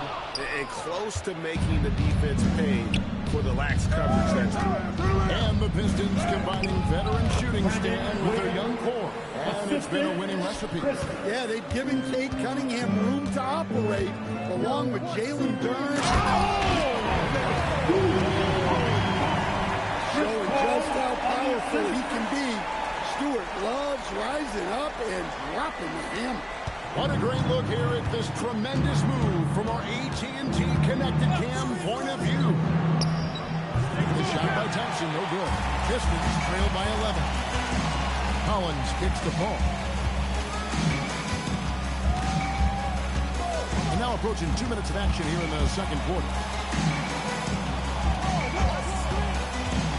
And close to making the defense pay for the lax coverage that's due. And the Pistons combining veteran shooting stand with their young core. And it's been a winning recipe. Yeah, they've given Cade Cunningham room to operate, along with Jalen Duren. Showing just how powerful he can be. Stewart loves rising up and dropping the hammer. What a great look here at this tremendous move from our AT&T Connected Cam point of view. The shot by Thompson, no good. Pistons trail by 11. Collins kicks the ball. And now approaching 2 minutes of action here in the second quarter.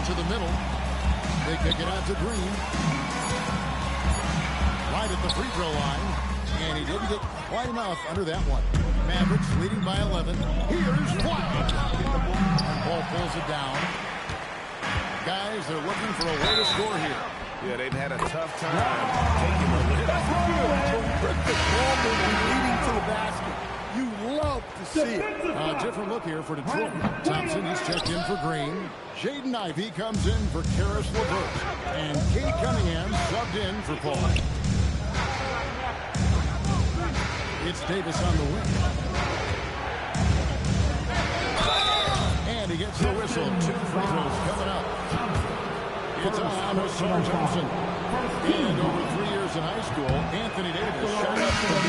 To the middle. They kick it out to Green. Right at the free throw line. And he didn't get quite enough under that one. Mavericks leading by 11. Here's Flagg. Paul pulls it down. Guys, they're looking for a way to score here. Yeah, they've had a tough time taking the lid off. Terrific ball movement leading to the basket. You love to see it. Different look here for Detroit. Thompson is checked in for Green. Jaden Ivey comes in for Karis LeVert. And Cade Cunningham subbed in for Paul. It's Davis on the wing. And he gets the whistle. 2 free throws coming up. It's on Osar Thompson. And over 3 years in high school, Anthony Davis shot up from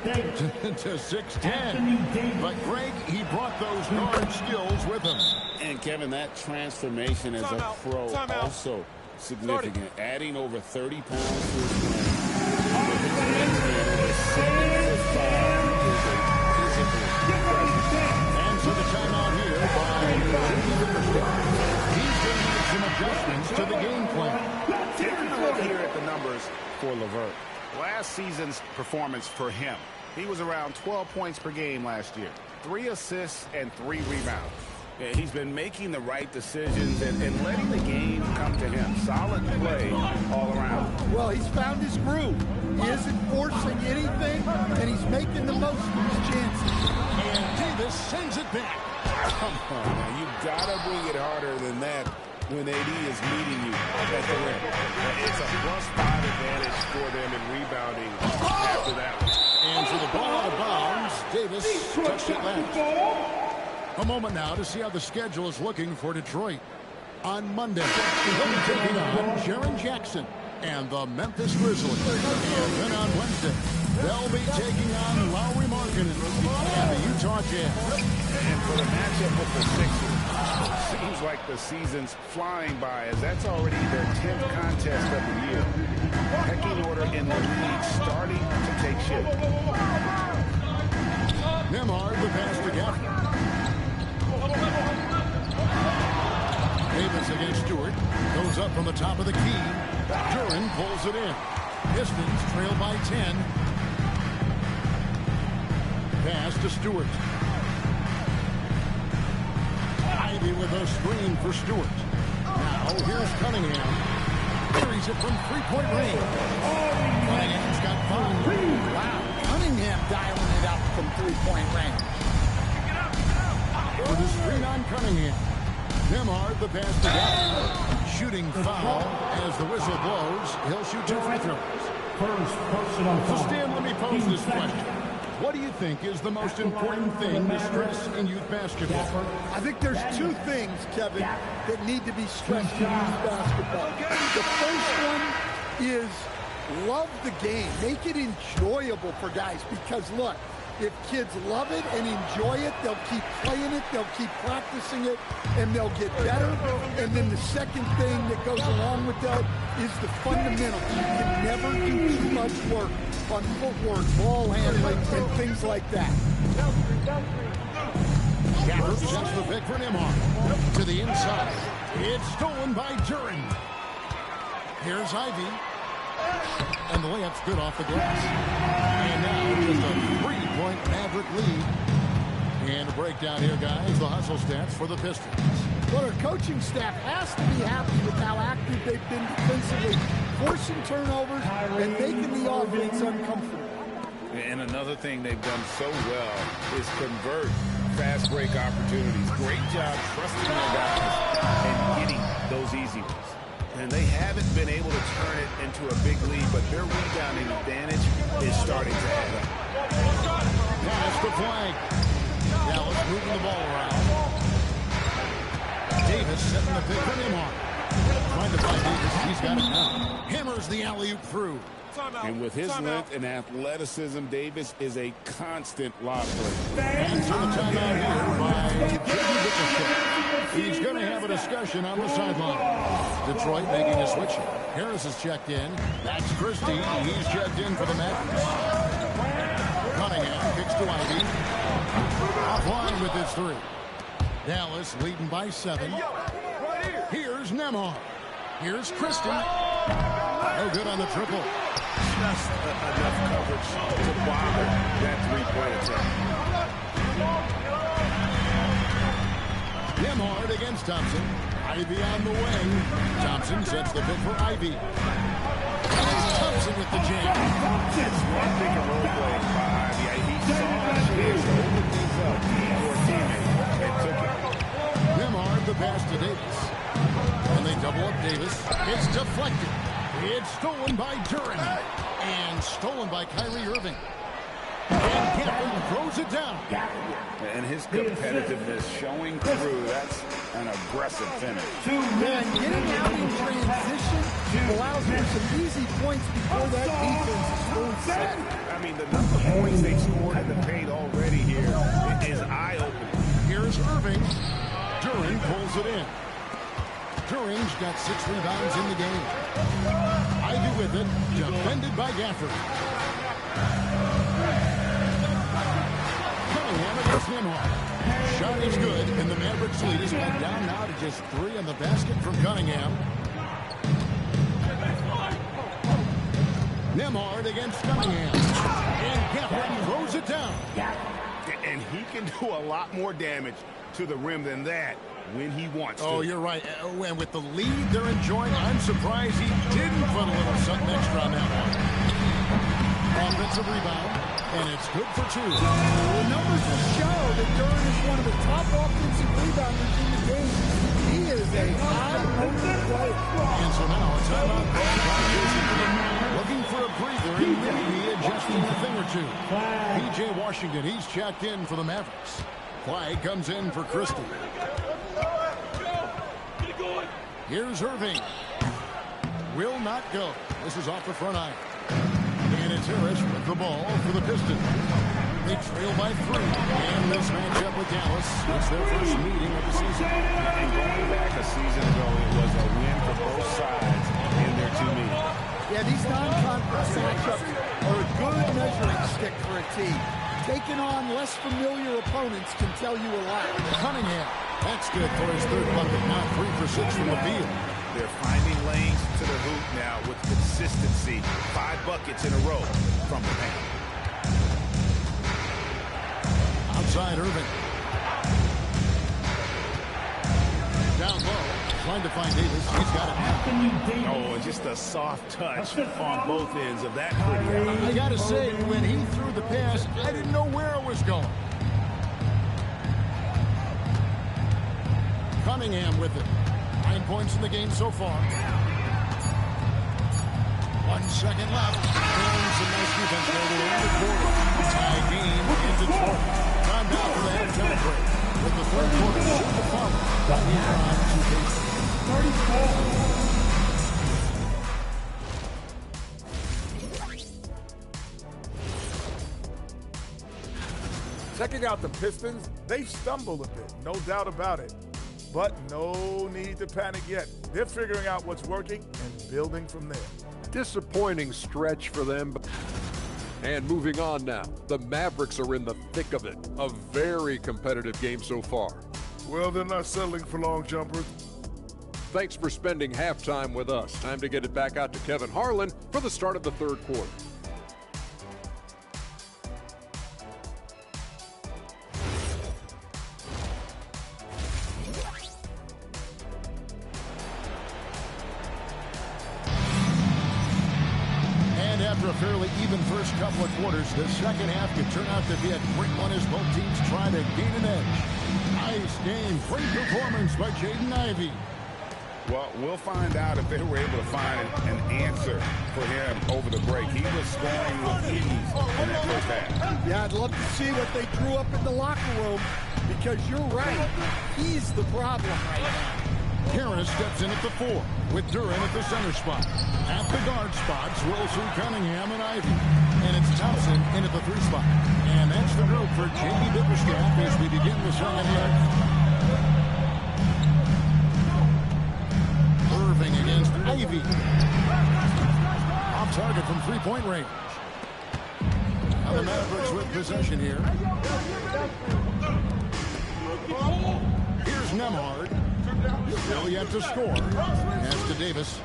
being 6'2" to 6'10". But Greg, he brought those guard skills with him. And Kevin, that transformation as a pro also significant. Adding over 30 pounds to his frame. And so the timeout here by he's going to make some adjustments to the game plan. Take a look here at the numbers for LeVert. Last season's performance for him. He was around 12 points per game last year. 3 assists and 3 rebounds. And he's been making the right decisions and letting the game come to him. Solid play all around. Well, he's found his groove. He isn't forcing anything, and he's making the most of his chances. And Davis sends it back. Come on, now. You gotta bring it harder than that when AD is meeting you at the rim. It's a +5 advantage for them in rebounding after that one. And for the ball out of bounds, Davis touched it last. A moment now to see how the schedule is looking for Detroit. On Monday, they'll be taking on Jaren Jackson and the Memphis Grizzlies. And then on Wednesday, they'll be taking on Lauri Markkanen and the Utah Jazz. And for the matchup with the Sixers, seems like the season's flying by, as that's already their 10th contest of the year. Pecking order in the league starting to take shape. Nembhard the pass to Gaffney. Davis against Stewart. Goes up from the top of the key. Duren pulls it in. Pistons trail by 10. Pass to Stewart. Ivey with a screen for Stewart. Now, here's Cunningham. Carries it from three-point range. Cunningham's got 5. Wow, Cunningham dialing it up from three-point range. With his screen on Cunningham. Nembhard, the pass to Gallagher. Shooting foul as the whistle blows. He'll shoot 2 free throws. So, Stan, let me pose this question. What do you think is the most important thing to stress in youth basketball? I think there's 2 things, Kevin, that need to be stressed in youth basketball. The first one is love the game. Make it enjoyable for guys because, look, if kids love it and enjoy it, they'll keep playing it, they'll keep practicing it, and they'll get better. And then the second thing that goes along with that is the fundamentals. You can never do too much work on footwork, ball handling, and things like that. Gafford sets the pick for Nembhard. To the inside. It's stolen by Duren. Here's Ivy. And the layup's good off the glass. And now just a 3-point Maverick lead. And a breakdown here, guys. The hustle stats for the Pistons. Well, their coaching staff has to be happy with how active they've been defensively, forcing turnovers and making the offense uncomfortable. And another thing they've done so well is convert fast break opportunities. Great job trusting their guys and getting those easy ones. And they haven't been able to turn it into a big lead, but their rebounding advantage is starting to add up. Pass the flag. Dallas moving the ball around. Davis setting the pick for Nembhard. Trying to find Davis. He's got it now. Hammers the alley-oop through. And with his length and athleticism, Davis is a constant lob player. And to the timeout here by Jimmy Wickersham. He's going to have a discussion on the sideline. Detroit making a switch. Harris is checked in. That's Christie. He's checked in for the Mavericks. Cunningham kicks to Ivy. Offline with his 3. Dallas leading by 7. Here's Nembhard. Here's Christie. No good on the triple. Just enough coverage to bother that 3-point attack. Nembhard against Thompson. Ivy on the wing. Thompson sets the pick for Ivy. And it's Thompson with the jam. That's one big role play by Ivy. He saw a chance to open things up for a teammate and took it. Nembhard the pass to Davis. And they double up Davis. It's deflected. It's stolen by Duren. And stolen by Kyrie Irving. And Gafford throws it down. And his competitiveness showing through. That's an aggressive finish. And getting out in transition allows them some easy points before that defense is fully set. I mean, the number of points they've scored in the paint already here is eye-opening. Here's Irving. Duren pulls it in. Duren's got 6 rebounds in the game. Ivy with it, defended by Gafford. Cunningham against Nembhard. Shot is good, and the Mavericks lead is cut down now to just 3 on the basket from Cunningham. Nembhard against Cunningham. And Gafford throws it down. And he can do a lot more damage to the rim than that when he wants to. Oh, you're right. And with the lead they're enjoying, I'm surprised he didn't put a little something extra on that one. Offensive rebound, and it's good for 2. The numbers will show that Duren is one of the top offensive rebounders in the game. He is a high-motor player. And so now a timeout. Looking for a breather and maybe adjusting a thing or 2. P.J. Washington, he's checked in for the Mavericks. Flag comes in for Christie. Here's Irving. Will not go. This is off the front iron. And it's Harris with the ball for the Pistons. They trail by 3. And this matchup with Dallas. It's their first meeting of the season. And going back a season ago, it was a win for both sides in their 2 meetings. Yeah, these non-conference matchups are a good measuring stick for a team. Taking on less familiar opponents can tell you a lot. Cunningham. That's good for his 3rd bucket. Now 3 for 6 from the field. They're finding lanes to the hoop now with consistency. 5 buckets in a row from the paint. Outside Irving. Down low. Trying to find Davis. He's got it now. Oh, just a soft touch on both ends of that pretty alley. I got to say, when he threw the pass, I didn't know where it was going. Cunningham with it. 9 points in the game so far. 1 second left. And some nice defense there to end the quarter. Tie game in Detroit. Time now for the halftime break. With the third quarter soon to follow. Right here on 2K34. Checking out the Pistons, they stumbled a bit, no doubt about it. But no need to panic yet. They're figuring out what's working and building from there. Disappointing stretch for them. And moving on now, the Mavericks are in the thick of it. A very competitive game so far. Well, they're not settling for long jumpers. Thanks for spending halftime with us. Time to get it back out to Kevin Harlan for the start of the third quarter. After a fairly even first couple of quarters, the second half could turn out to be a great one as both teams try to gain an edge. Nice game, great performance by Jaden Ivey. Well, we'll find out if they were able to find an answer for him over the break. He was scoring with ease in that first half. Yeah, I'd love to see what they drew up in the locker room, because you're right. He's the problem right now. Harris steps in at the 4, with Duran at the center spot. At the guard spots, Wilson, Cunningham, and Ivey. And it's Thompson in at the 3 spot. And that's the group for J.D. Bickerstaff as we begin the second half. Irving against Ivey. Off target from 3-point range. Now the Mavericks with possession here. Here's Nemhard. Still yet to score. Pass to Davis.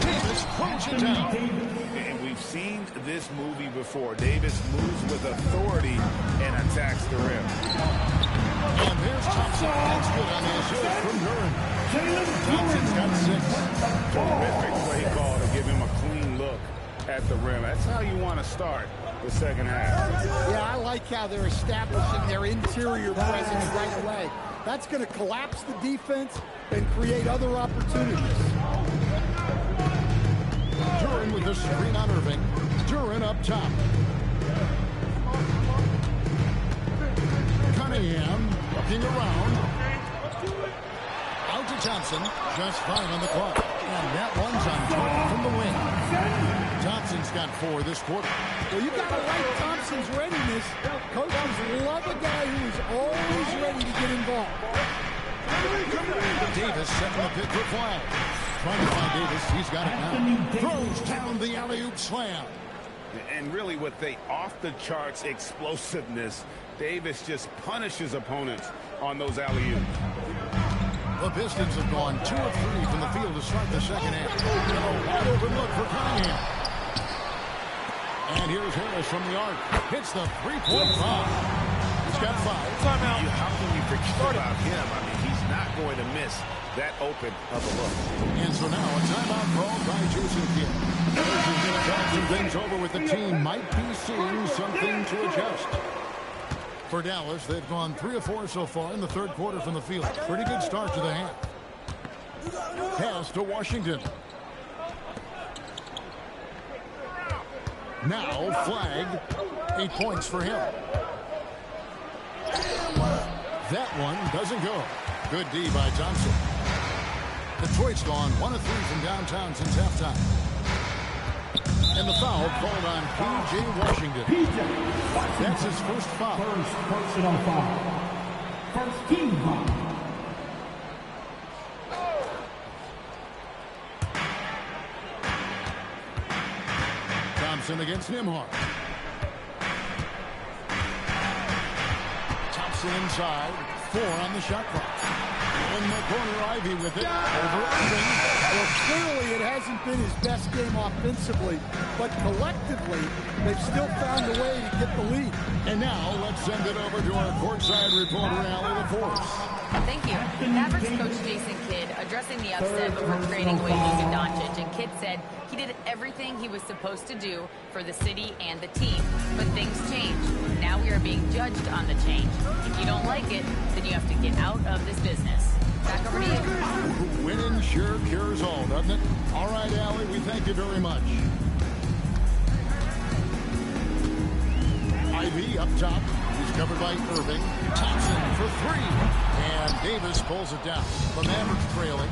Davis crunch it down. And we've seen this movie before. Davis moves with authority and attacks the rim. And there's Thompson. That's good on the assist from Duran. Thompson's got 6. Terrific play call to give him a clean look at the rim. That's how you want to start the second half. Yeah, I like how they're establishing their interior presence right away. That's going to collapse the defense and create other opportunities. Duran with the screen on Irving. Duran up top. Cunningham looking around. Out to Thompson. Just 5 on the clock. And that one's on target from the wing. Thompson's got 4 this quarter. Well, you got to like Thompson's readiness. Coaches love a guy who is always ready to get involved. Davis setting the pick for flag. Trying to find Davis. He's got it now. Throws down the alley-oop slam. And really with the off-the-charts explosiveness, Davis just punishes opponents on those alley-oops. The Pistons have gone 2 of 3 from the field to start the second half. A wide open look for Cunningham. And here's Harris from the arc. Hits the 3-point bomb. He's got 5. How can you forget about him? I mean, he's not going to miss that open of a look. And so now a timeout called by Jason Kidd. Harris is going to talk some things over with the team. Might be seeing something to adjust. For Dallas, they've gone 3 of 4 so far in the third quarter from the field. Pretty good start to the half. Pass to Washington. Now flag. 8 points for him. That one doesn't go. Good D by Thompson. Detroit's gone 1 of 3 from downtown since halftime. And the foul called on P.J. Washington. That's his first foul. First personal foul. First team foul. Thompson against Nemhard. Thompson inside. 4 on the shot clock. In the corner, Ivey with it. Over Irving. Well, clearly it hasn't been his best game offensively, but collectively, they've still found a way to get the lead. And now, let's send it over to our courtside reporter, Allie LaForce. Thank you. Mavericks coach Jason Kidd addressing the upset over trading away Luka Doncic, and Kidd said he did everything he was supposed to do for the city and the team. But things change. Now we are being judged on the change. If you don't like it, then you have to get out of this business. Back over to you. Winning sure cures all, doesn't it? All right, Allie, we thank you very much. Ivy up top. He's covered by Irving. Thompson for three. And Davis pulls it down. The Mavericks trailing.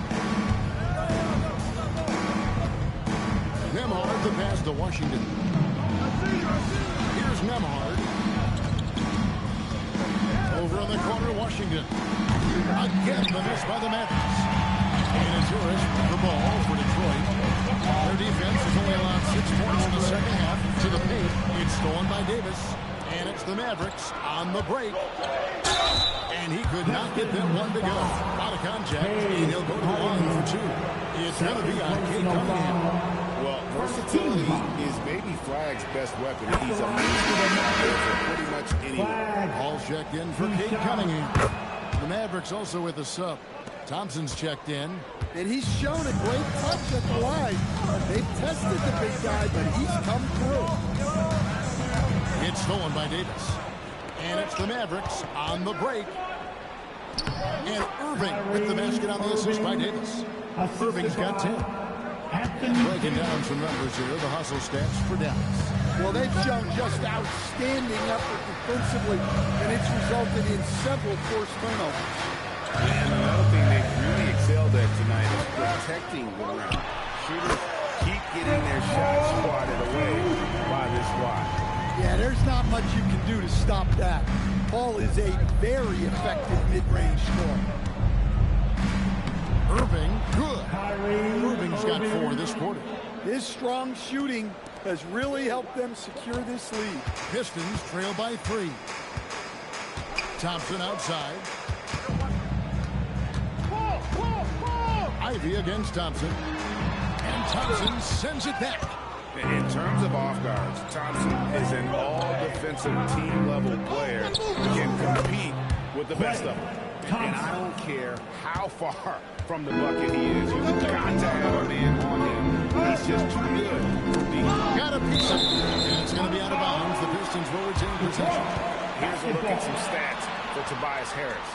Nembhard the pass to Washington. Here's Nembhard. Over in the corner, Washington. Again, the miss by the Mavericks. And Azuris with the ball for Detroit. Their defense has only allowed 6 points in the second half. To the paint, it's stolen by Davis. And it's the Mavericks on the break. And he could not get that one to go. Out of contact, and he'll go to the line for 2. It's going to be on Cade Cunningham. Well, versatility is maybe Flag's best weapon. He's amazing for pretty much anywhere. All checked in for Cade Cunningham. The Mavericks also with a sub. Thompson's checked in. And he's shown a great touch at the line. They've tested the big guy, but he's come through. It's stolen by Davis. And it's the Mavericks on the break. And Irving with the basket on the assist by Davis. Irving's got 10. Breaking down some numbers here, the hustle stats for Dallas. Well, they've shown just outstanding effort defensively, and it's resulted in several forced turnovers. And another thing they've really excelled at tonight is protecting the rim. Shooters keep getting their shots swatted away by this squad. Yeah, there's not much you can do to stop that. Paul is a very effective mid-range scorer. Irving, good. Irving's got 4 this quarter. His strong shooting has really helped them secure this lead. Pistons trail by 3. Thompson outside. Ivy against Thompson. And Thompson sends it back. In terms of off guards, Thompson is an all-defensive team-level player who can compete with the best of them. And I don't care how far from the bucket he is. You've got to have a man on him. He's just too good for deep. Got a piece of it. And it's going to be out of bounds. The Pistons will retain possession. Here's a look at some stats for Tobias Harris.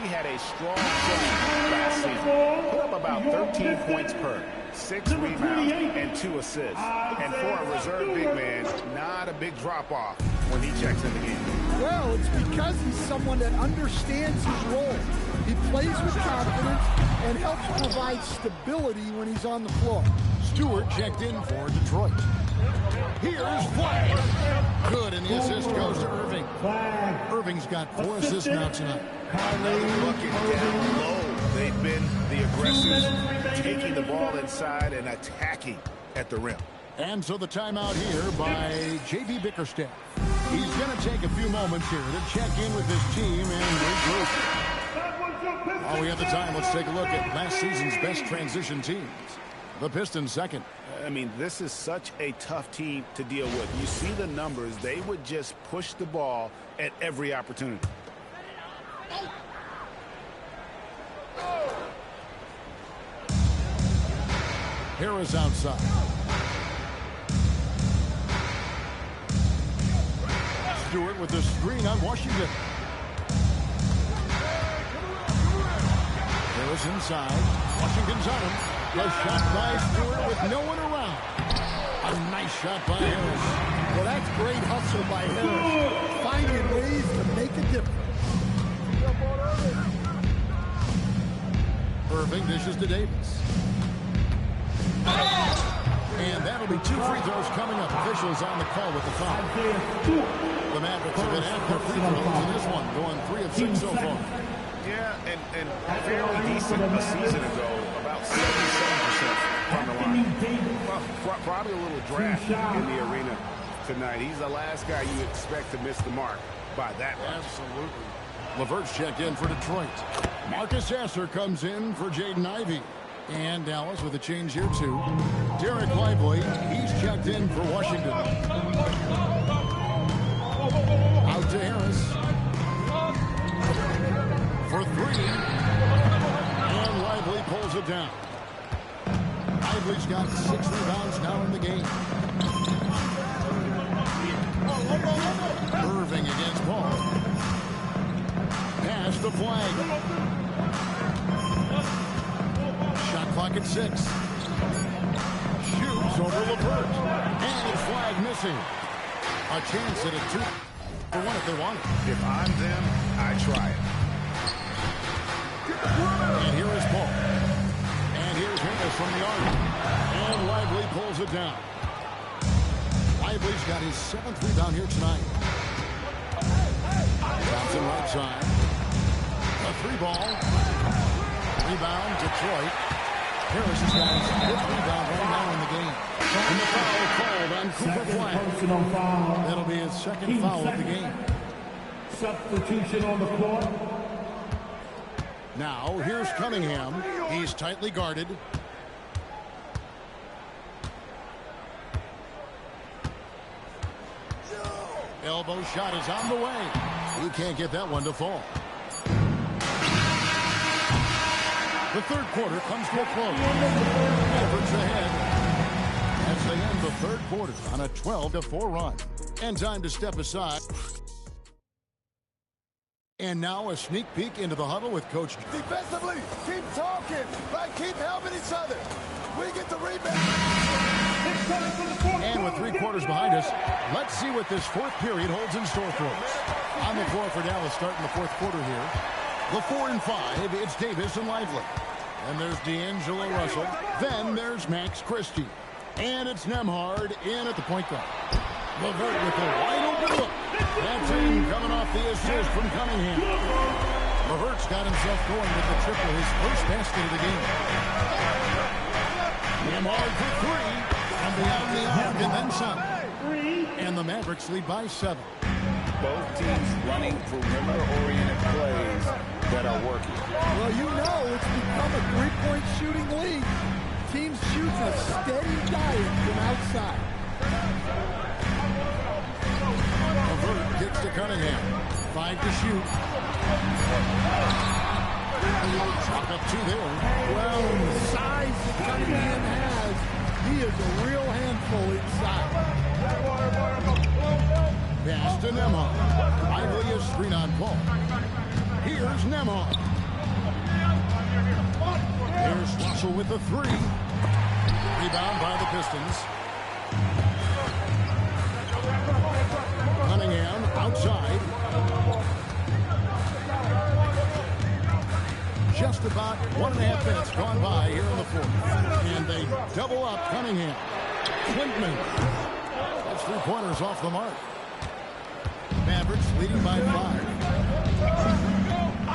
He had a strong showing last season. Put up about 13 points per, 6 rebounds, and 2 assists. And for a reserve big man, not a big drop-off when he checks in the game. Well, it's because he's someone that understands his role. He plays with confidence and helps provide stability when he's on the floor. Stewart checked in for Detroit. Here's Flag. Good, and the assist goes to Irving. Irving's got 4 assists now tonight. Looking down low. They've been the aggressors, taking the ball inside and attacking at the rim. And so the timeout here by J.B. Bickerstaff. He's going to take a few moments here to check in with his team and regroup. While we have the time, let's take a look at last season's best transition teams. The Pistons second. I mean, this is such a tough team to deal with. You see the numbers. They would just push the ball at every opportunity. Harris outside. Stewart with the screen on Washington. Harris inside. Washington's on him. A shot by Stewart with no one around. A nice shot by Harris. Well, that's great hustle by Harris. Finding ways to make a difference. Irving dishes to Davis. And that'll be 2 free throws coming up. Officials on the call with the foul. The Mavericks have been after free throws in this one, going 3 of 6 so far. Yeah, and fairly decent a season ago, about 77% from the line. Well, probably a little draft in the arena tonight. He's the last guy you expect to miss the mark by that much. Absolutely. LeVert's checked in for Detroit. Marcus Sasser comes in for Jaden Ivey. And Dallas with a change here, too. Derek Lively, he's checked in for Washington. Out to Harris. for three. And Lively pulls it down. Lively's got 6 rebounds now in the game. Irving against Paul. Pass the flag. Shot clock at 6. Shoots over LeVert. And flag missing. A chance at a 2 for 1 if they want it. If I'm them, I try it. And here is Paul. And here's Harris from the arc. And Lively pulls it down. Lively's got his 7th rebound here tonight. Johnson right side. A 3-ball. Rebound, Detroit. Harris has got his 5th rebound right now in the game. And the foul called on Cooper Flag. That'll be his 2nd foul of the game. Substitution on the court. Now, here's Cunningham. He's tightly guarded. Elbow shot is on the way. He can't get that one to fall. The 3rd quarter comes to a close. Mavericks ahead as they end the 3rd quarter on a 12-4 run. And time to step aside. And now a sneak peek into the huddle with Coach. Defensively, keep talking. Right, keep helping each other. We get the rebound. And with 3 quarters behind us, let's see what this 4th period holds in store for us. On the floor for Dallas starting the 4th quarter here. The 4 and 5, it's Davis and Lively. And there's D'Angelo Russell. Then there's Max Christie. And it's Nembhard in at the point guard. LeVert with a wide open look. That's in coming off the assist from Cunningham. LeVert's got himself going with the triple, his first basket of the game. Nembhard for 3. From beyond the arc and then some. And the Mavericks lead by 7. Both teams running perimeter-oriented plays that are working. Well, you know it's become a 3-point shooting league. Teams shooting a steady diet from outside. LeVert kicks to Cunningham. 5 to shoot. Chalk up 2 there. Well, the size that Cunningham has, he is a real handful inside. Pass to Nembhard. Lively is screen on Paul. Here's Nembhard. Here's Russell with the 3. Rebound by the Pistons. Cunningham outside. Just about 1.5 minutes gone by here in the 4th. And they double up Cunningham. Clintman. That's 3 pointers off the mark. Mavericks leading by 5.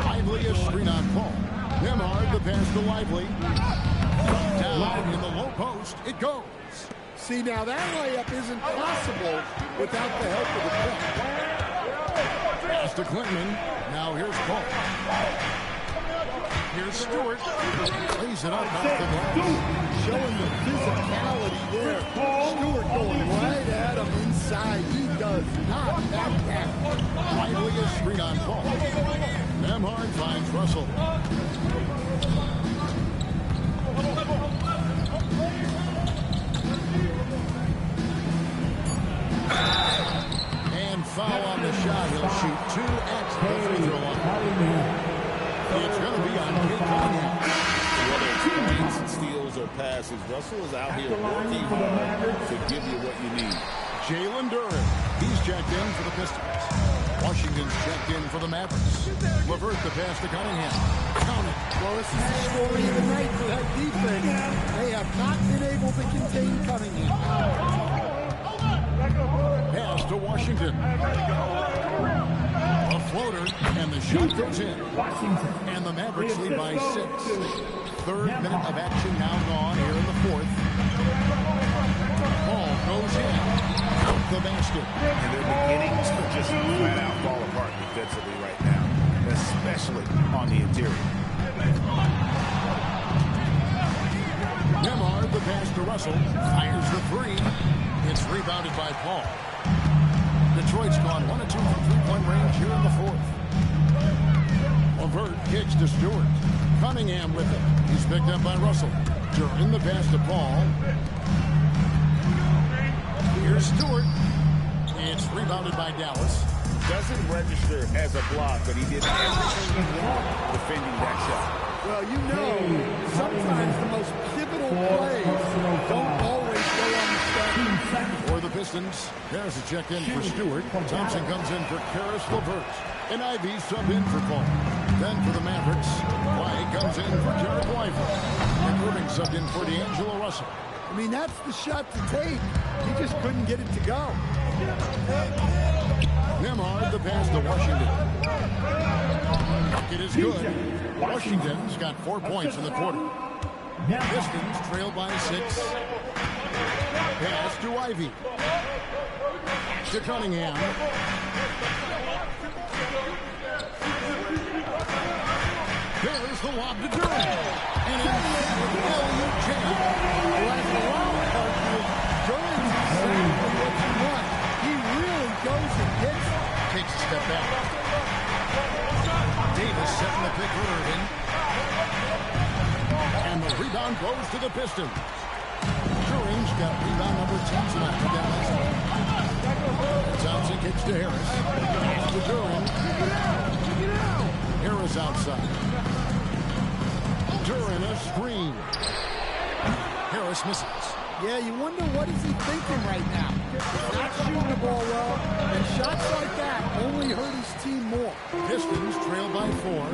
Lively is screen on Paul. Nembhard the pass to Lively. Down in the low post. It goes. See, now that layup isn't possible without the help of the play. Pass to Clintman. Now here's Paul. Here's Stewart. Plays it up off the glass. Showing the physicality there. Stewart going right at him inside. He does not back down. Lively is screen on Paul. Nembhard finds Russell. And foul on the shot. He'll shoot 2 at the free throw line. It's going to be on Cade Cunningham. Whether it's points, steals, or passes, Russell is out here working hard to give you what you need. Jalen Duren. He's checked in for the Pistons. Washington's checked in for the Mavericks. LeVert the pass to Cunningham. Count it. Well, this is the story of the night for that defense. They have not been able to contain Cunningham. Pass to Washington. A floater, and the shot goes in. And the Mavericks lead by 6. 3rd minute of action now gone here in the 4th. Ball goes in. Out the basket. And they're beginning to just flat out fall apart defensively right now, especially on the interior. Nembhard the pass to Russell. Fires the 3. It's rebounded by Paul. Detroit's gone 1 of 2 from 3-point range here in the 4th. LeVert kicks to Stewart. Cunningham with it. He's picked up by Russell. Duran the pass to Paul. Here's Stewart. It's rebounded by Dallas. Doesn't register as a block, but he did everything he wanted defending that shot. Well, you know, sometimes the most pivotal plays don't always go on the stat. For the Pistons, there's a check in for Stewart. Thompson comes in for Karis LeVert. And Ivy sub in for Paul. Then for the Mavericks, White comes in for Jared Wyver. And Irving subbed in for D'Angelo Russell. I mean, that's the shot to take. He just couldn't get it to go. Nemhard the pass to Washington. It is good. Washington's got 4 points in the quarter. Pistons trail by 6. Pass to Ivy. To Cunningham. There's the lob to Duran. And it's L.U.J. Like a wild card, Duran's exactly what you want. He really goes and gets it. Takes a step back. Davis setting the pick for Irving. And the rebound goes to the Pistons. Duran's got rebound number 10 tonight for Dallas. Thompson kicks to Harris. Pass to Duran. Harris outside. Duran a screen. Harris misses. Yeah, you wonder what is he thinking right now. He's not shooting the ball well, and shots like that only hurt his team more. Pistons trail by 4.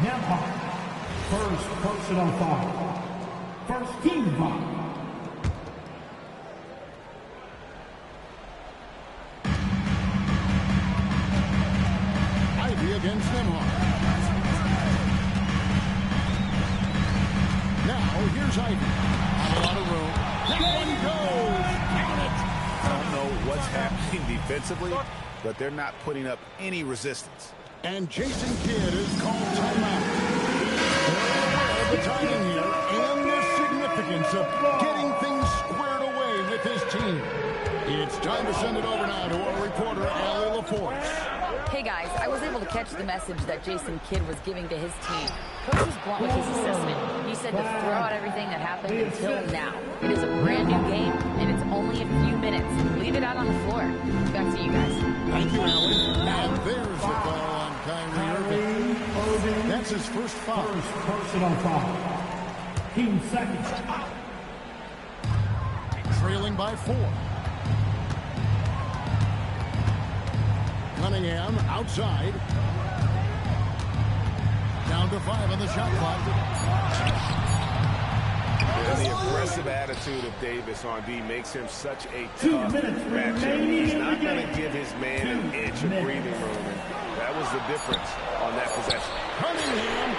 Nemhard. First personal foul. First team foul. Ivy against Nemhard. Now, here's Ivy. Not a lot of room. That one goes. Count it. I don't know what's happening defensively, but they're not putting up any resistance. And Jason Kidd is called timeout. The timing here and the significance of getting things squared away with his team. It's time to send it over now to our reporter, Allie LaForce. Hey guys, I was able to catch the message that Jason Kidd was giving to his team. Coach was blunt with his assessment. He said to throw out everything that happened until now. It is a brand new game, and it's only a few minutes. Leave it out on the floor. Back to you guys. Thank you, Allie. And there's the ball on Kyrie Irving. That's his first foul. First personal foul. Team second. Trailing by 4. Cunningham outside. Down to 5 on the shot clock. And the aggressive attitude of Davis on D makes him such a tough matchup. He's not going to give his man an inch of breathing room. And that was the difference on that possession. Cunningham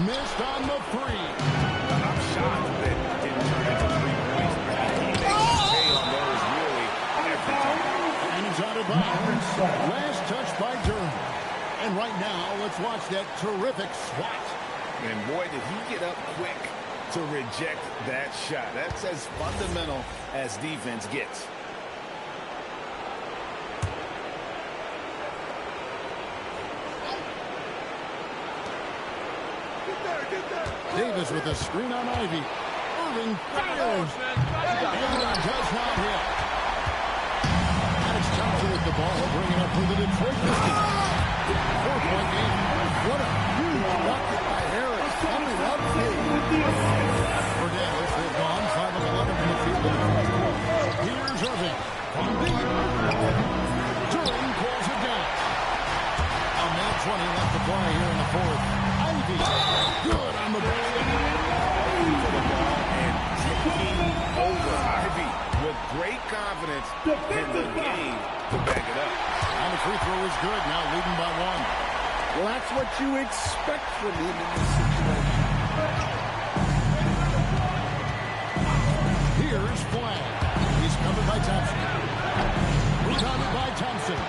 missed on the 3. I'm shocked that it didn't turn into 3 points. He makes him pay on those really every time. And he's out of bounds. Last touch by Duran. And right now, let's watch that terrific swat. And boy, did he get up quick to reject that shot. That's as fundamental as defense gets. Davis with a screen on Ivy. Irving fires. And it does not hit. Alex Thompson with the ball. He'll bring it up for the Detroit Pistons. 4-point game. What a huge bucket by Harris coming up big. For Dallas, they've gone 5 of 11 from the field in the first quarter. Here's Irving. From deep. Duran calls it down. A minute 20 left to play here in the fourth. Ivy. Good on the basket. For the ball and taking over. Ivy with great confidence in the game to back it up. And the free throw is good. Now leading by 1. Well, that's what you expect from him in this situation. Here's Flag. He's covered by Thompson. Rebounded by Thompson.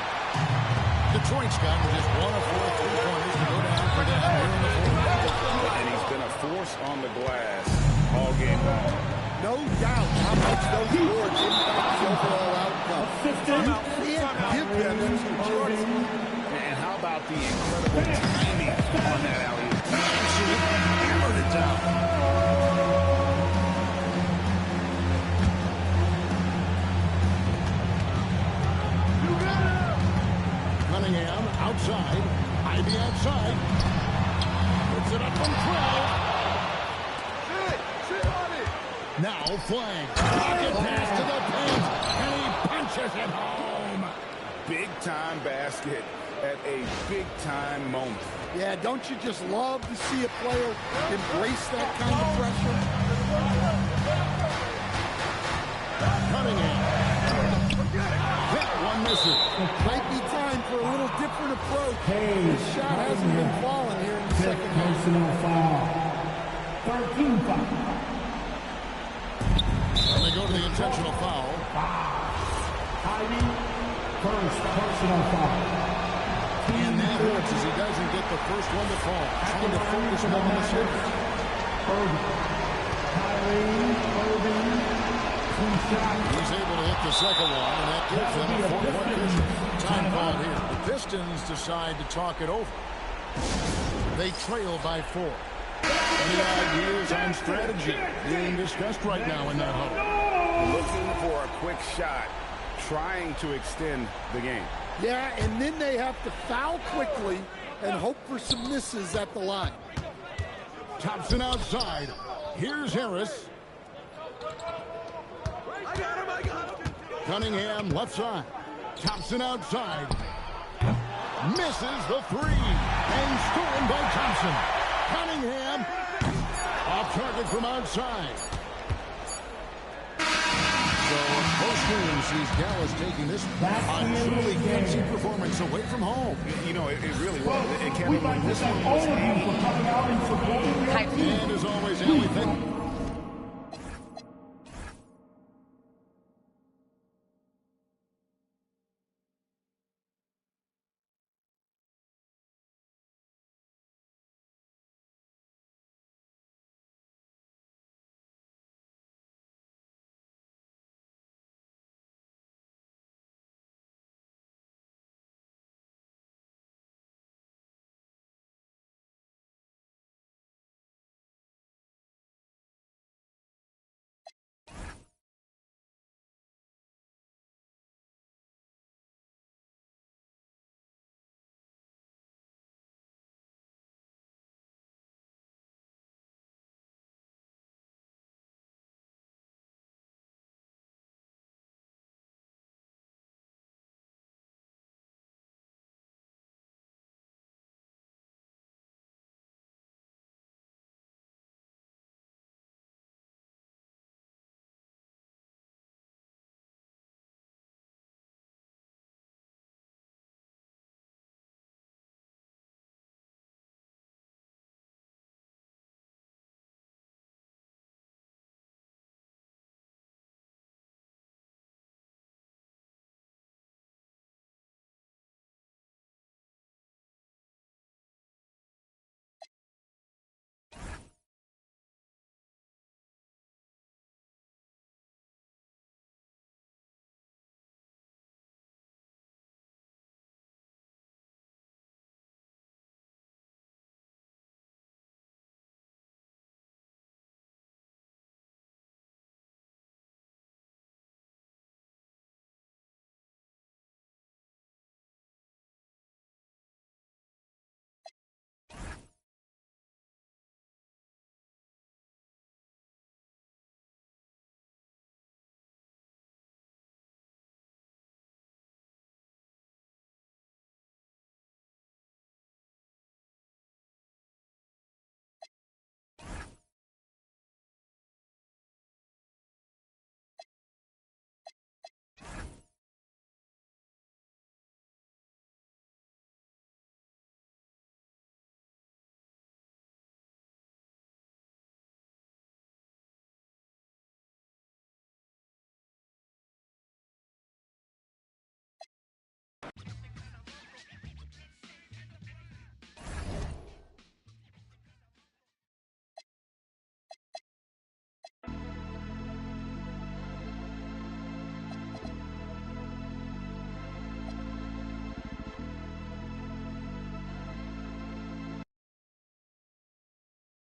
Detroit's got just 1 of 4 3-pointers to go down for them here in the fourth. And he's been a force on the glass all game long. No doubt how much those boards impact the overall outcome. You can't give them to Detroit's about the incredible timing on that alley-oop? Absolutely hammered it down. Cunningham outside. Ivy outside. Puts it up from 12. Now flank. Pocket pass to the paint. And he punches it home. Big-time basket at a big-time moment. Yeah, don't you just love to see a player embrace that kind of pressure? Cunningham. That one misses. Might be time for a little different approach. This shot hasn't been falling here in the second half. Personal foul. 13 foul. And they go to the intentional foul. Ivy, first personal foul. And that hurts as he doesn't get the first one to fall. Trying to focus more on the shooter. He's able to hit the second one, and that gives them a 4-point cushion. Time called here. The Pistons decide to talk it over. They trail by 4. Any ideas on strategy being discussed right now in that huddle? Looking for a quick shot, trying to extend the game. Yeah, and then they have to foul quickly and hope for some misses at the line. Thompson outside. Here's Harris. I got him. Cunningham left side. Thompson outside. Misses the 3. And stolen by Thompson. Cunningham off target from outside. So post-game sees Dallas taking this unusually fancy performance away from home. You know, it really was. It can't be this one was. Hi. And as always, Allie, thank you.